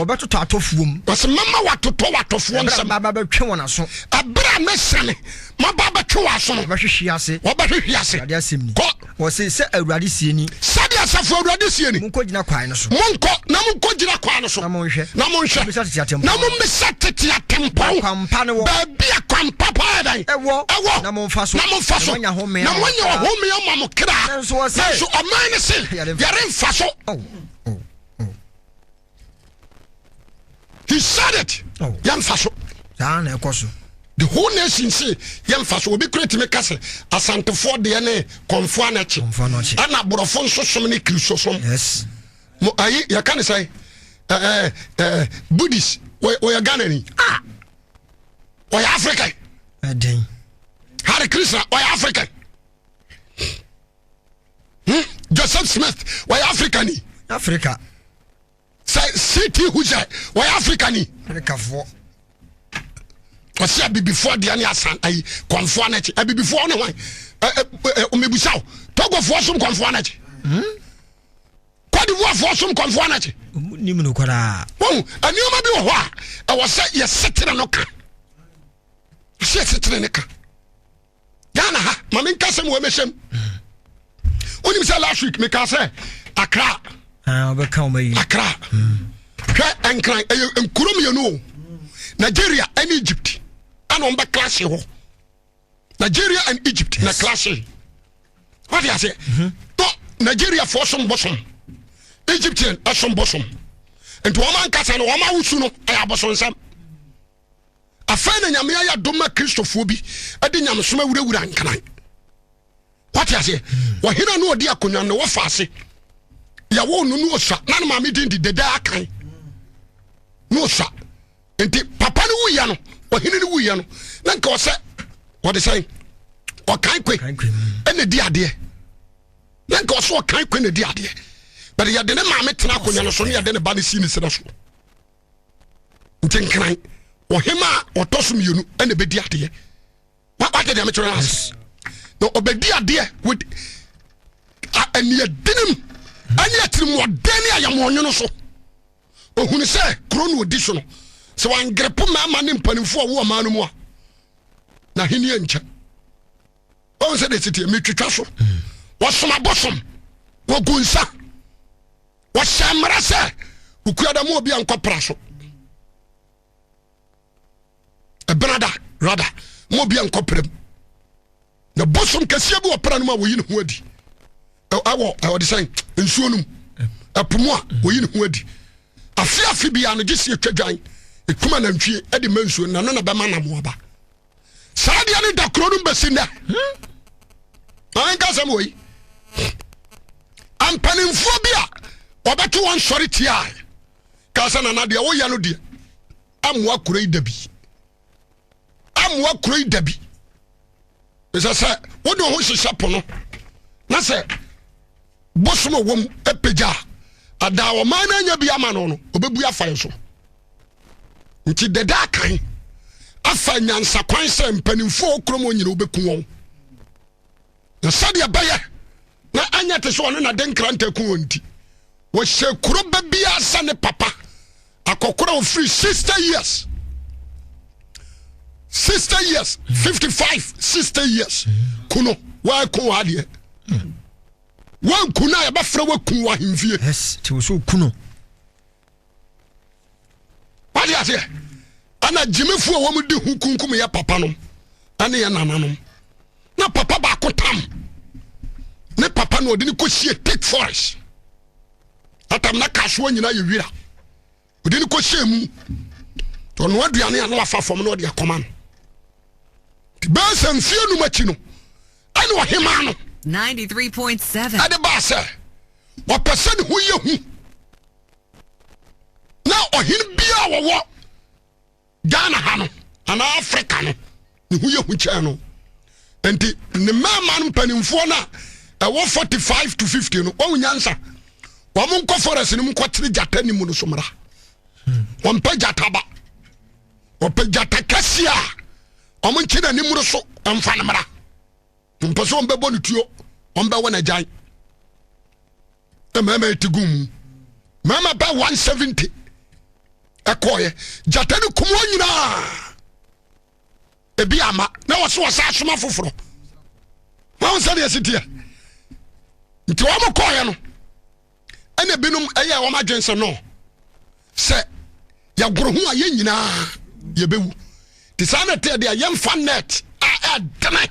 obetoto atofuom wose mama watofuom sam baba betwe wona so abra mesane maba betwe wa so obehwehwe ase ade asemni wose se awurade sieni sade asafo awurade sieni munko gina kwan no so munko gina kwan no so na monhwe na mommesa tete atempo kwampa ne wo ba bia kwampa pa dai ewo na momfa so na home ma mo kra so oman ne se yare mfa so he said it yam fa so na ekoso the whole nation say yemfa so obi create me kase asantefo de ne konfo anachi ana borofo nso som ne kristo som yes mo ayi ya kan say Buddhist we ya Ghana ni we Africa den Hare Krishna we Africa Joseph Smith we Africa say city huja we Africa ni Africa wasi before the any asan ai konfo anachi before no wan omebusaw togo fo som konfo anachi kwadi wo fo som konfo anachi ni mu no kwara anioma bi wo ho a wo se ye setere no ka se setere ne ka yana ha mama nkasem wo meshem onim se last week me ka se Accra obeka o mai Accra hwe enkran enkurom ye no Nigeria and Egypt and on the class Nigeria and Egypt na class what do you say to Nigeria for some bosom Egyptian some bosom and to woman kasa no wama wusu no aya bosom sam afana nyame ya doma Christopher bi ade nyame soma wurawura nkan what do you say wo hina no odi akonwa no wo faase ya wo no no osa na na mama din di deda akan no osa enti papa no wuya no ohini no wuya no na nka o se what they say o kan kwe ene di ade na nka o so o kan kwe ne di ade but ya de ne maame tena akonya no so ne ya de ne ba ne si ne sira so enti nkran o hema o tosum yenu ene be di ade what did am try ask no obedi ade with ani adinim ani atirim odani ayamonyo no so ohunu se krono odi so no so wan grepo mama ne mpanimfo wo ma no mu a na hini encha on se de tete metwetwa so wo soma bosom wo gunsa wo shamra se ukuada mu obi ankopra so e brada rada mu obi ankopra na bosom kase bi opra no ma wo yi ne ho adi awo de say nsuo num apomo a wo yi ne ho adi afi bia no gisi etwadwan ekuma na ntwie e de mansuo na no na be ma na mo aba sadia ni da kro no besinda anka sam wo yi ampanimfo bia obeto won sori tia ka sa na de wo ya no de amwa kuro idabi esa sa wo do ho hihya pono na se bosomo wom epeja ada wo man anya bia ma no obebu afa so nti deda kan afa nyansa kwan se mpanimfo okromo nyina obeku won na sadia baye na anya te so no na denkranta ku wonti wo hye kuro babia sa ne papa akokora o free 60 years 55 60 years kuno wa ku ade wan kuna ya ba fra wa kun wa himfie yes ti wo so kuno wadi ase ana jimefu a wo mu di hukunkum ya papa no ane ya nananom na papa ba kotam ne papa no odi ni ko hie take forest atam na kasho nyina ye wira odi ni ko hie mu to no aduane ya no afa fom no odi akoma no ba sanfie no machi no ane wo hema no 93.7 ade ba se wo person hu ye hu na ohin bia wo Ghana ha no ana Africa no ne hu ye hu che no enti ne mama no panimfo na ewo 45 to 50 no wo nyansa wo mon ko forest ni mon ko tere jata ni mu no somra wo mpa jata ba wo pe jata kasia wo mon kina ni mu so amfa na mra mpa so mbe bonu tuo wo mbe wona jan e mama etigum mama ba 170 ekoye jata ni kumo nyina ebi ama na wo so wasa asoma foforo won say dey sitia nti wo mo koye no ene binum eye wo ma dwense no se ya goro hu aye nyina ye bewu ti sa na te dey yemfa net a dana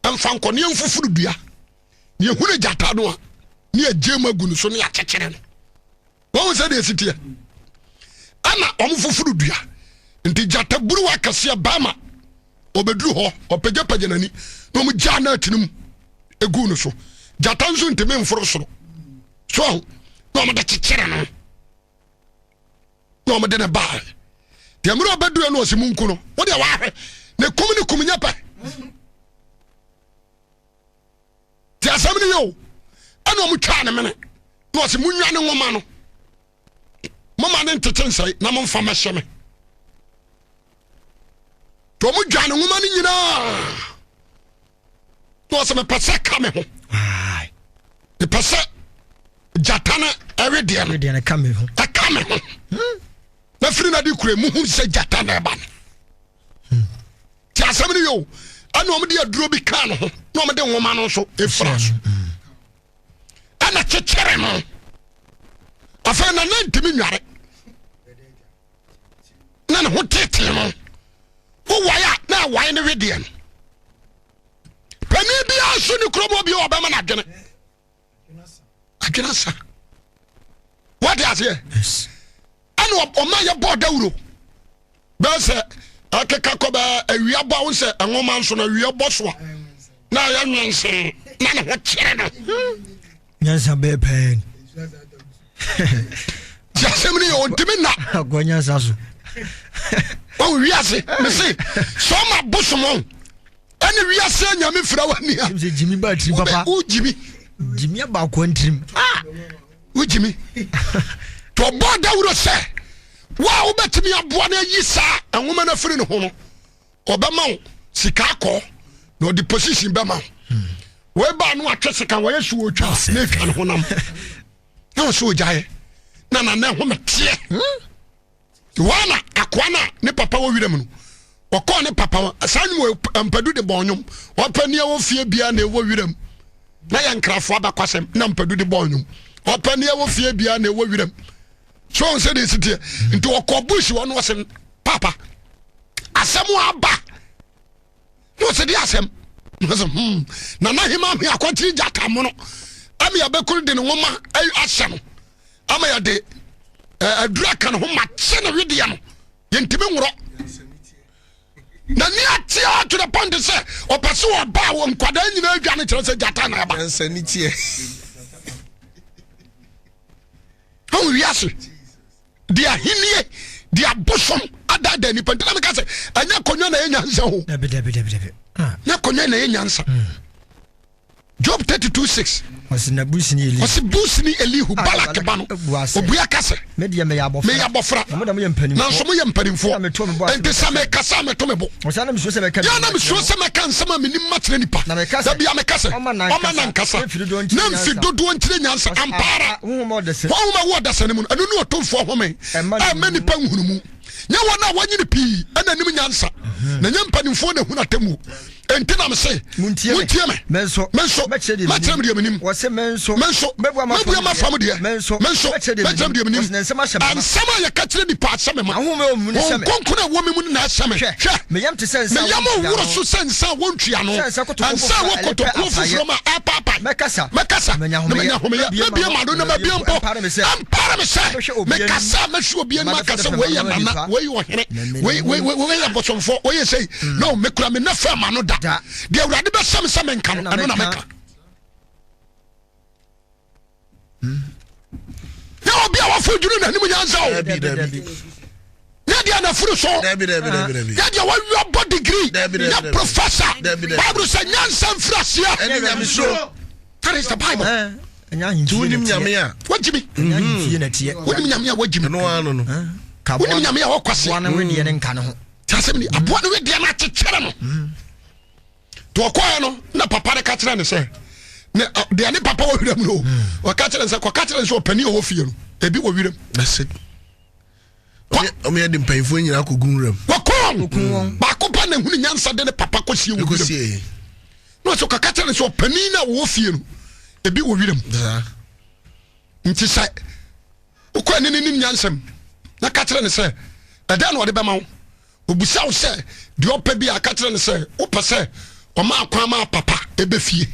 amfa nko ne mfufuru dua ne hunu jata no a ne agema gu no so ne ya kekere no won say dey sitia ana omfufuru dua nti jata buru wa kase bama obeduru ho opagya nani no mu gya na atinum egu no so jata nso nteme mforo soro so no mo de kekere no mo de na ba de amro obeduru no osimunku no wo de wa hwe ne kumnya pa ti asamni yo ana mo twa ne mene no osimunwa ne ngoma no mama ne ntete nsai na mo mfa mahye to mo dwane ngoma ni nyina to se me pese ka me ho ai e pese jatana ewede ne ka me ho ka me ho na firi na di kure mu hu se jatana eba ti asem ni yo ana mo de aduro bi ka no ho na mo de ngoma no so e fraso ana chechere no afa na ntimi nware na ho tete no waya na waya ne wedien pani bia so ni kromo bia obama na dwene adwene sa what is here yes anu oma ye boda wuro ba se akeka ko ba awia bo won se enwoma nso na awia bo so na ya nwense na ne ho kire no nyansa be pen jasemni yo ntimi na agonya saso oh wiase me say so ma bosomo ene wiase nyame fira wani a Jimmy battery papa o Jimmy ba ko ntrim o Jimmy to boda wuro se wa wo betimi aboa na yi sa enwoma na firi ne ho no obema wo sika akọ na odi position bema we ba no atwese kan wo yesu otwa na twa ne ho nam na so ojae na ho metie wana akwana ne papa wo wiram no okọ ne papa sanwo ampadu de bonyum opani wo fie bia na wo wiram na ya nkrafo abakwasem na ampadu de bonyum opani wo fie bia na wo wiram so on say this tie nti okọ bush wono wose papa asem aba no se di asem na hima me akwantiri jata mo no ami abekuru de ne woma asem ama ya de adura kan ho matse na wedia no yentime nworo na ni atia to the point say opase wo ba wo nkwada nyina adwa ne kire se jata na ba sanity ho wiase dia hinie dia bosom adada ni pantana ka se anya konyo na yenyansa ho debe na konyo na yenyansa Job 32:6 wasina busini eli busini Elihu Balak bano obuya kase media me yabofra na so mo yempanimfo ente same kasa me to mebo osana mso se me kan ya na mso se me kan sama menim matire nipa da bia me kase o man kasa na mfi dodo ntire nyansa ampara ho wo da sane mu anu no otomfo ho me mani pa nhunu mu nya wona wanyine pi ana nim nyansa na nyampanimfo na hunu atamu entina me say muntie me menso matrem de menim wo se menso mebua ma fam de menso matrem de menim ansama ye ka kire di pa asame ma ahome o mu ni seme konkona wo me mu na asame hwe me yam te sense me yam wuro so sense wontua no ansa wo kotoku fufuro ma apa mekasa me nya home ya bia ma do na ma bia mpo ampara me say mekasa me hwe obi anu akasa we ya mana we yo here we ya bosomfo we ye say no me kura me na fa ma no da de awurade be sam nka no ano na meka ya obi a wafo dwunu na nim nyanza o ya dia na furu so ya dia wa your degree ya professor bible say nyansa mfrasia nyame so that is the bible tunim nyame a wajimi fie na tie wonim nyame a wajimi no ano no wonim nyame a wakwase wana we die ne nka ne ho tasem ni aboa no we die na kyekere no to akoya no na papa de ka kire ne se ne de ne papa wo hwirem no o ka kire ne se ko ka kire ne se opani o fie no ebi wo hwirem that's it o me de mpanyfo nyina akogunrem wakon ba ko pa na hunu nyansa de ne papa ko sie wo hwirem no so ka kire ne se opani na wo fie no ebi wo hwirem nti sai o ko ne nim nyansam na ka kire ne se eda no de be ma wo obusa wo se de opa bi aka kire ne se o pese o ma akwa ma papa ebe fie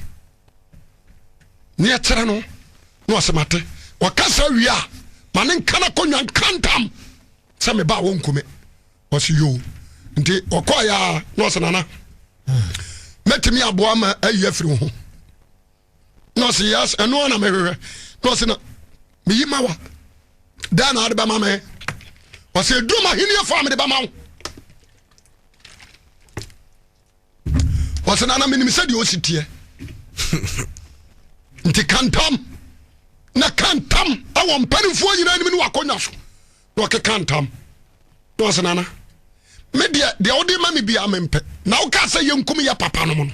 ne etere no no asemate o kasa wi a ma ne nkana konwa kantam se me ba wo nkume o se yo nti okoya no asenana metimi aboa ma ayi afiri ho no se yes eno na mehwe no se na me yima wa da na ade ba ma me o se du ma hini afo am de ba ma wo wasana na minim sɛ de ositie nti kantam awɔ mpanimfoɔ nyina nim ne wakonya so na ɔke kantam na wasana na me de wode ma me bia mempɛ na woka sɛ yɛnkum yɛ papa no mo no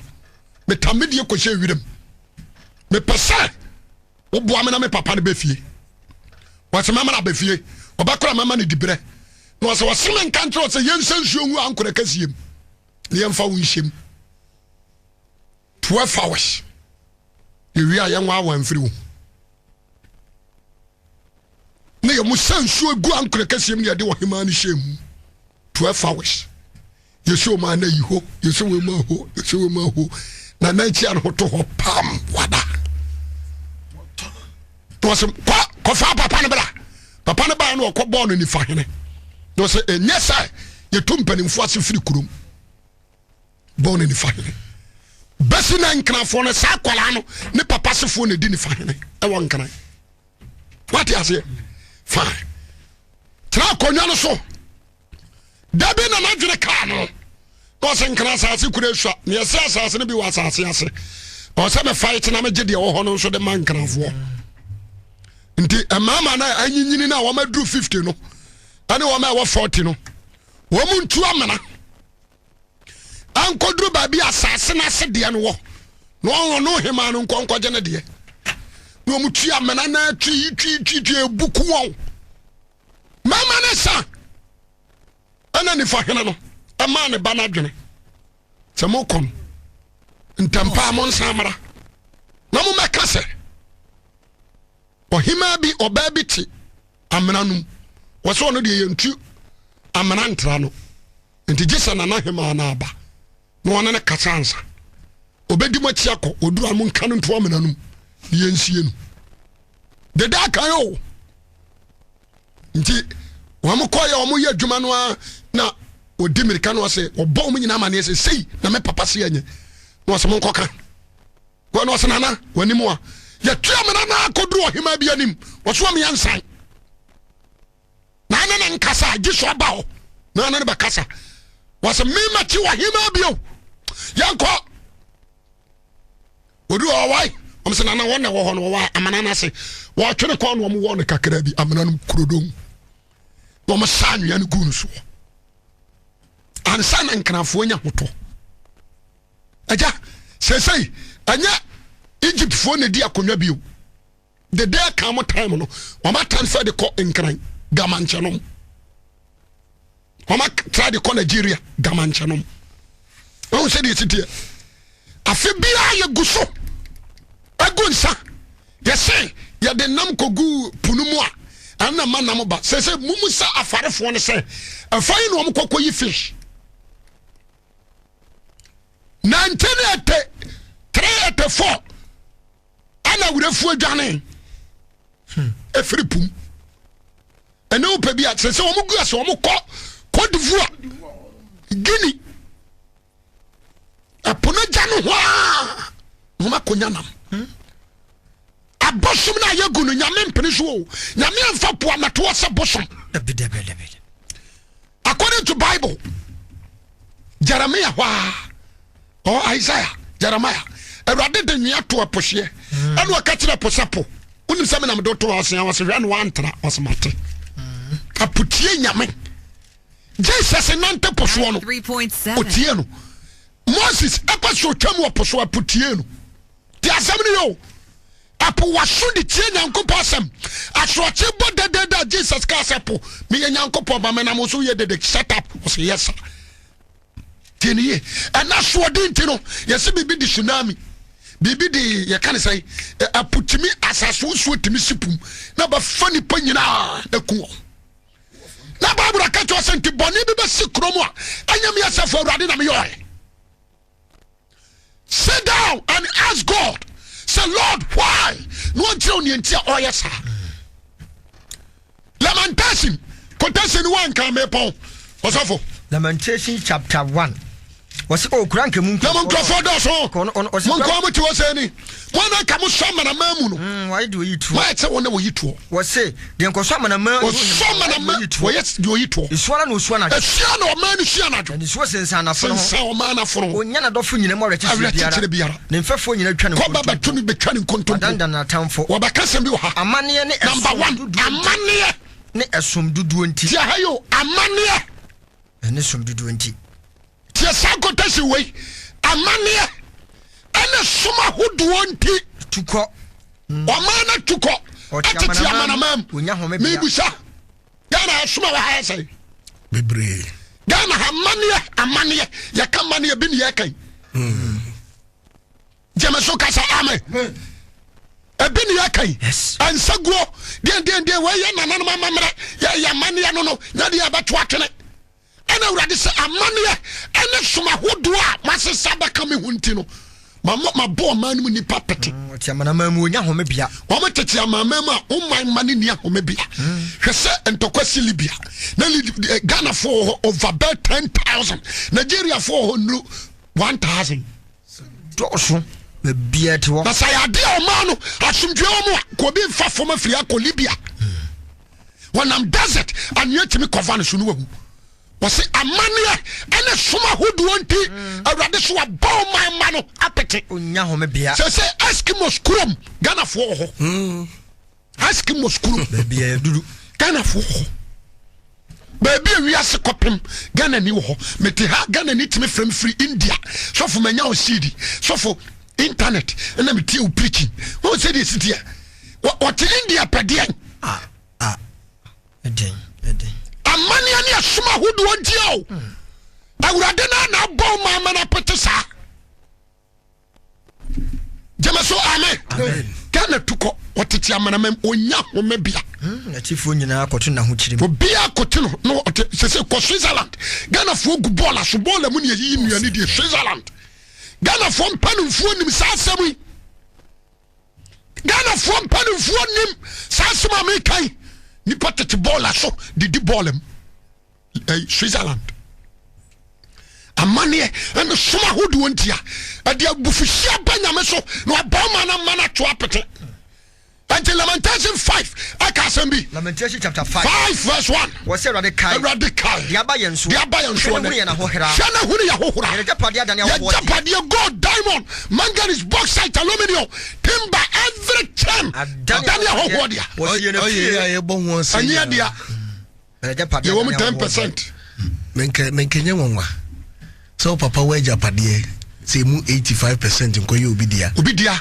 metam me de kɔhyɛ wirem mepɛ sɛ woboa me na me papa no bɛfie wɔsɛ mama na bɛfie ɔbɛkora mama no diberɛ na wɔsɛ wɔseme nka nkyerɛ sɛ yɛnsɛ nsuo ngu ankora kasiem na yɛmfa wo nhyɛm 12 hours yewi a yenwa wanfiri wo ne yemu sansu egu ankure kasiem ne de wo hema ne hyem 12 hours yeso ma na yiho yeso we ma ho na nanchi an hoto ho pam wada to se ko fa papa ne bra papa ne ba no ko bo no ni fa hene no se enye sai ye tumpanimfo ase firi kurom bo no ni fa hene basi na nkrafo no sa kwala no ne papa sefo ne di ne fa hene e won nkran what you say fine tra konwa no so dabi na nadwene ka no ko se nkran asase kura hwa ne yesa asase ne bi wa asase ase o se me fight na me gye de wo ho no so de man nkrafo nti mama na anyinyini na wo ma dru 50 no ane wo ma wo 40 no wo mu ntu amana ankodru babi asase na se de no wo no hema no nkonkogye ne de no mu tu amana na twi ebuku won mama na sa ana ni fa hena no ama ne ba na dwene se mo kon ntampa mo nsamara na mo mekase ohima bi oba bi ti amana num wo so no de yentu amana ntra no nti gisa na hema na aba no wana na kasansa obedi mo tiako oduru amu nka no nto amana num yensie no de da kan yo nti wa mo koya o mo ye adwuma no na odi mirika no se obo mo nyina amane se sei na me papa se anye no se mo nkoka wo no se nana wani mo ya tua me na akoduru ohima bi anim wo so me yansan na na nkasa giso aba ho na na ba kasa wo se me ma ti ohima bi o yanko odu o wai o se nana wona wo ho no wa amana na se wo twene kwa no mo wo ne kakra bi amana no kurodom wo mo sanwa no gu no so ansa na nkrafo nya hoto aja sesei anya Egypt fo ne di akonwa bio the day come time no o ma transfer the ko nkran gamanchenom o ma try the ko Nigeria gamanchenom Who said it here? Afibia ye guso. Agunsa. Ye say ye de nam kogu punumwa. Ana manam ba. Say mumusa afarefo ne say. Afai no omkoko yi fish. 1984. Ana wurefu adwane. Efiri pum. Ene o pe bia say omugu ase omukọ Côte d'Ivoire. Guinea. Apono janu hwa. Mama konyanam. Abosom na yegu no nyame mpene so o. Nyame amfa po amato ase bosom. According to Bible, Jeremiah hwa. Or Isaiah, Jeremiah. Erade de nya to apohye. Anu aka kire posapo. Unim se me na me do to ase an wase ran wantra osmate. Aputie nyame. Jesus nante poso no. 3.7. Otie no. Moses apaso twam oposo aputie no. Ti asem ni yo. Apo waso de tie nyankopɔ asem. Asroche bo de Jesus ka asepo. Me nyankopɔ ba me na mo so ye de shut up. O say yes. Tieniye. And that's what didn't know. Yes, bibi di tsunami. Bibi di ye kan say aputimi asaso so timi sipum. Na ba fani pa nyina na ku. Na Bible ka to senti boni bi be sikromo a anyam yasafo awurade na me yoy. Sit down and ask God. Say, Lord, why? No one tell you until oh yes. Lamentation. Quotation 1 can be pon. Osafo. Lamentation chapter 1. Was kranke munko. Na munko for do so. Munko mo ti wo say ni. Wana ka mo so mana mamu no. Why do you to? Why say wona wo yito? Was say de nko so mana mamu. So mana mamu. Wo yes do yito. Isuana no suana. Esia na o man sia na jo. Ni so sensa na fo no. Sensa o man na fo no. Onya na dofo nyina mo rete biara. Ne mfefo nyina twa ne ko baba to ni betwa ne kontompo. Danda na tamfo. Wo ba kasem bi wo ha. Amane ne number 1. Amane ne esom dudu nti. Ti ha yo amane. Ne som dudu nti. Ti sakotashi we amane ene soma hodo nti tukọ. Omana tukọ. Atiti amanamam. Me busa. Gana soma wa ha sai. Bebre. Gana amane ya kamane bi ne ya kai. Jemeso kasa amen. Ebi ne ya kai. Yes. Ansaguo den we ya nananum amamra ya mane ya no na de abato atwene. Ena urade se amane ene soma hodo a masesa baka me hunti no. Ma bo man mu nipa pete. Ti amanama mu onya home bia. O ma tete amamam a o man mane ni home bia. Hwese entokwasi Libya. Na Ghana for over 10,000. Nigeria for 1,000. Doso be bia te wo. Na sayade o man no asumdwe o mu ko bi fa fom afria ko Libya. Wanam desert anyetimi cover no so no wahu. Wasi amane ene soma hodo nti awrade so aba man ma no apete onya home bia. Say Eskimos krom Ghana for ho. Eskimos krom bia dudu Ghana for ho. Baby we ase kopem Ghana ni wo ho. Meti ha Ghana ni timi from free India. So for manya o CD. So for internet and me tie o preaching. Who say this here? What India pedian? Eden. Amani ani asuma hodo nti o. Awurade na bo mama na pete sa. Jemeso amen. Ghana tuko otiti amanamam onya home bia. Na tifo nyina akoto na ho kirim. Obi akoto no se ko Switzerland. Ghana fo gu ball aso ball mu ne yi nuane di Switzerland. Ghana fo mpanumfo nim sa asemi. Ghana fo mpanumfo nim sa asema me kai. Ni patete ball aso di ball em. Switzerland. Amane and soma hodo ntia. Ade abufuhia banyame so no aboma na mana to apete. Until Lamentation 5 akasembi. Lamentation chapter 5 verse 1. Was radical. Diaba yenso. Shana huni ya hohura. Japadia gold, diamond, manganese, bauxite, aluminium, timber, everything. Adania hohodia. Anya dia. You want me 10%? Menkenye wonwa. So papa we Japadie say mu 85% nko ye obidia.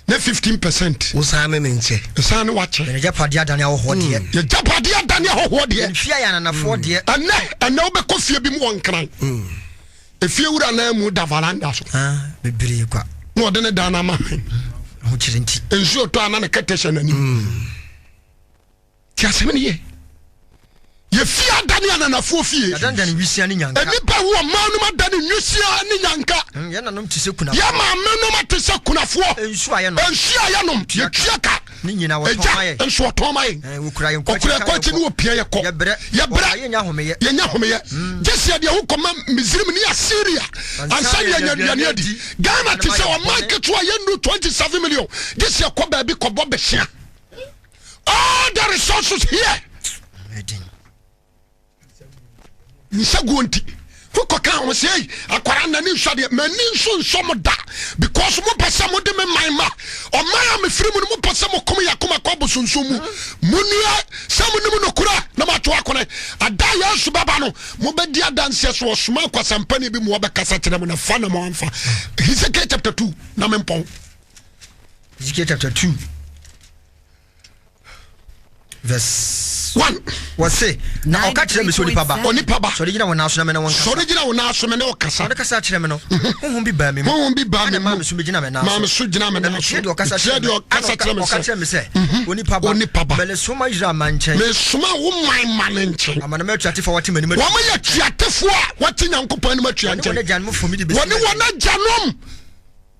Na 15%. Usane ne nche. Usane wache. Japadia Dania hohodie. Ye Japadia Dania hohodie. Nfia ya na fo de. Ana obekofie bi mu wonkran. efie wura na mu da valanda so bebre kwa no de ne dana ma ho chirinti ensuo to ana ne ketesha nani ti asem ne ye fie adane ananafo fie adane wisia ne nyanka enipa wo manu ma dane nwisia ne nyanka ye nanom tise kuna ya ma menu ma tise kunafo ensu aye no ye tuaka ni nyina wo tomaye ensu tomaye wukura yen kwachi ne opia ye ko ye bre ye nya homeye jesi de ho koma Misrim ne Assyria ansa ne nyaduane adi Ghana tise o market wa ye nu 27 million jesi ko ba bi ko bo behia all the resources here Nsaguonti fukoka ho sei akwara na ni nsade mani nso da because mo pesa mo de me manma o man am free mo mo pesa mo kom yakoma ko bosunsun mu munua samu no kura na ma to akone ada ya su baba no mo be dia dance so osuma kwasampani bi mo be kasa kire mo na fa na mo amfa Ezekiel chapter 2 na mempon Ezekiel chapter 2 verse 1 wase na oka kire me so ni paba so de gina wona so na me na won so de gina wona so me na okasa de kasa kire me no honhom bi ba me ma me so me gina me na ma me so gina me na so de okasa kire me se oni paba bele so ma Israel manchen me suma wo man manchen amana me tuate for wati mani wo ma ya tuatefo a wati nyankopon ni matua nchen wona janmo fomi de be wona janom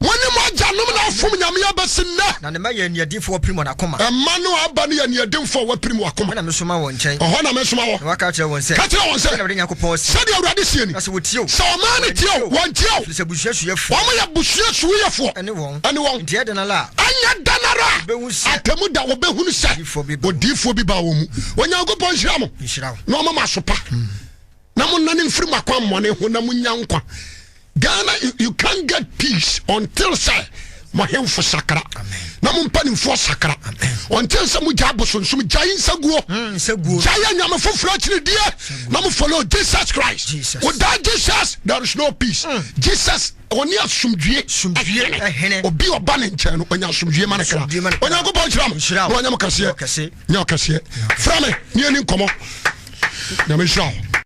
woni mo janom na fom nyame ya besinna na ne ma ya niadifo primo na koma emma no aba ne ya niadifo wa primo akoma na me soma won chen oho na me soma wo waka kire won se ka kire won se na de nyankopon se se de awurade sie ni so wotio so ma ne tio won tio se buhia suyefo wo ma ya buhia suyefo ene won ntie de na la anya danara atemu da wo behunu se odifo bi ba wo mu onyankopon hira mo na o ma masopa na mo nane mfiri makwa mmone ho na mo nyankwa Ghana, you can't get peace until say mahemfo sakra. Na mo mpani mfo sakra. Until say mo jabo sonsum jayin saguo. Jaya nyama foforo akire die. Na mo follow Jesus Christ. Without Jesus there is no peace. Jesus oni asumdue obi oba ne nche no onya asumdue manekra. Onya go bon chiram. Onya mo kase. Nya kase. Frame ni eni nkomo. Na me shao.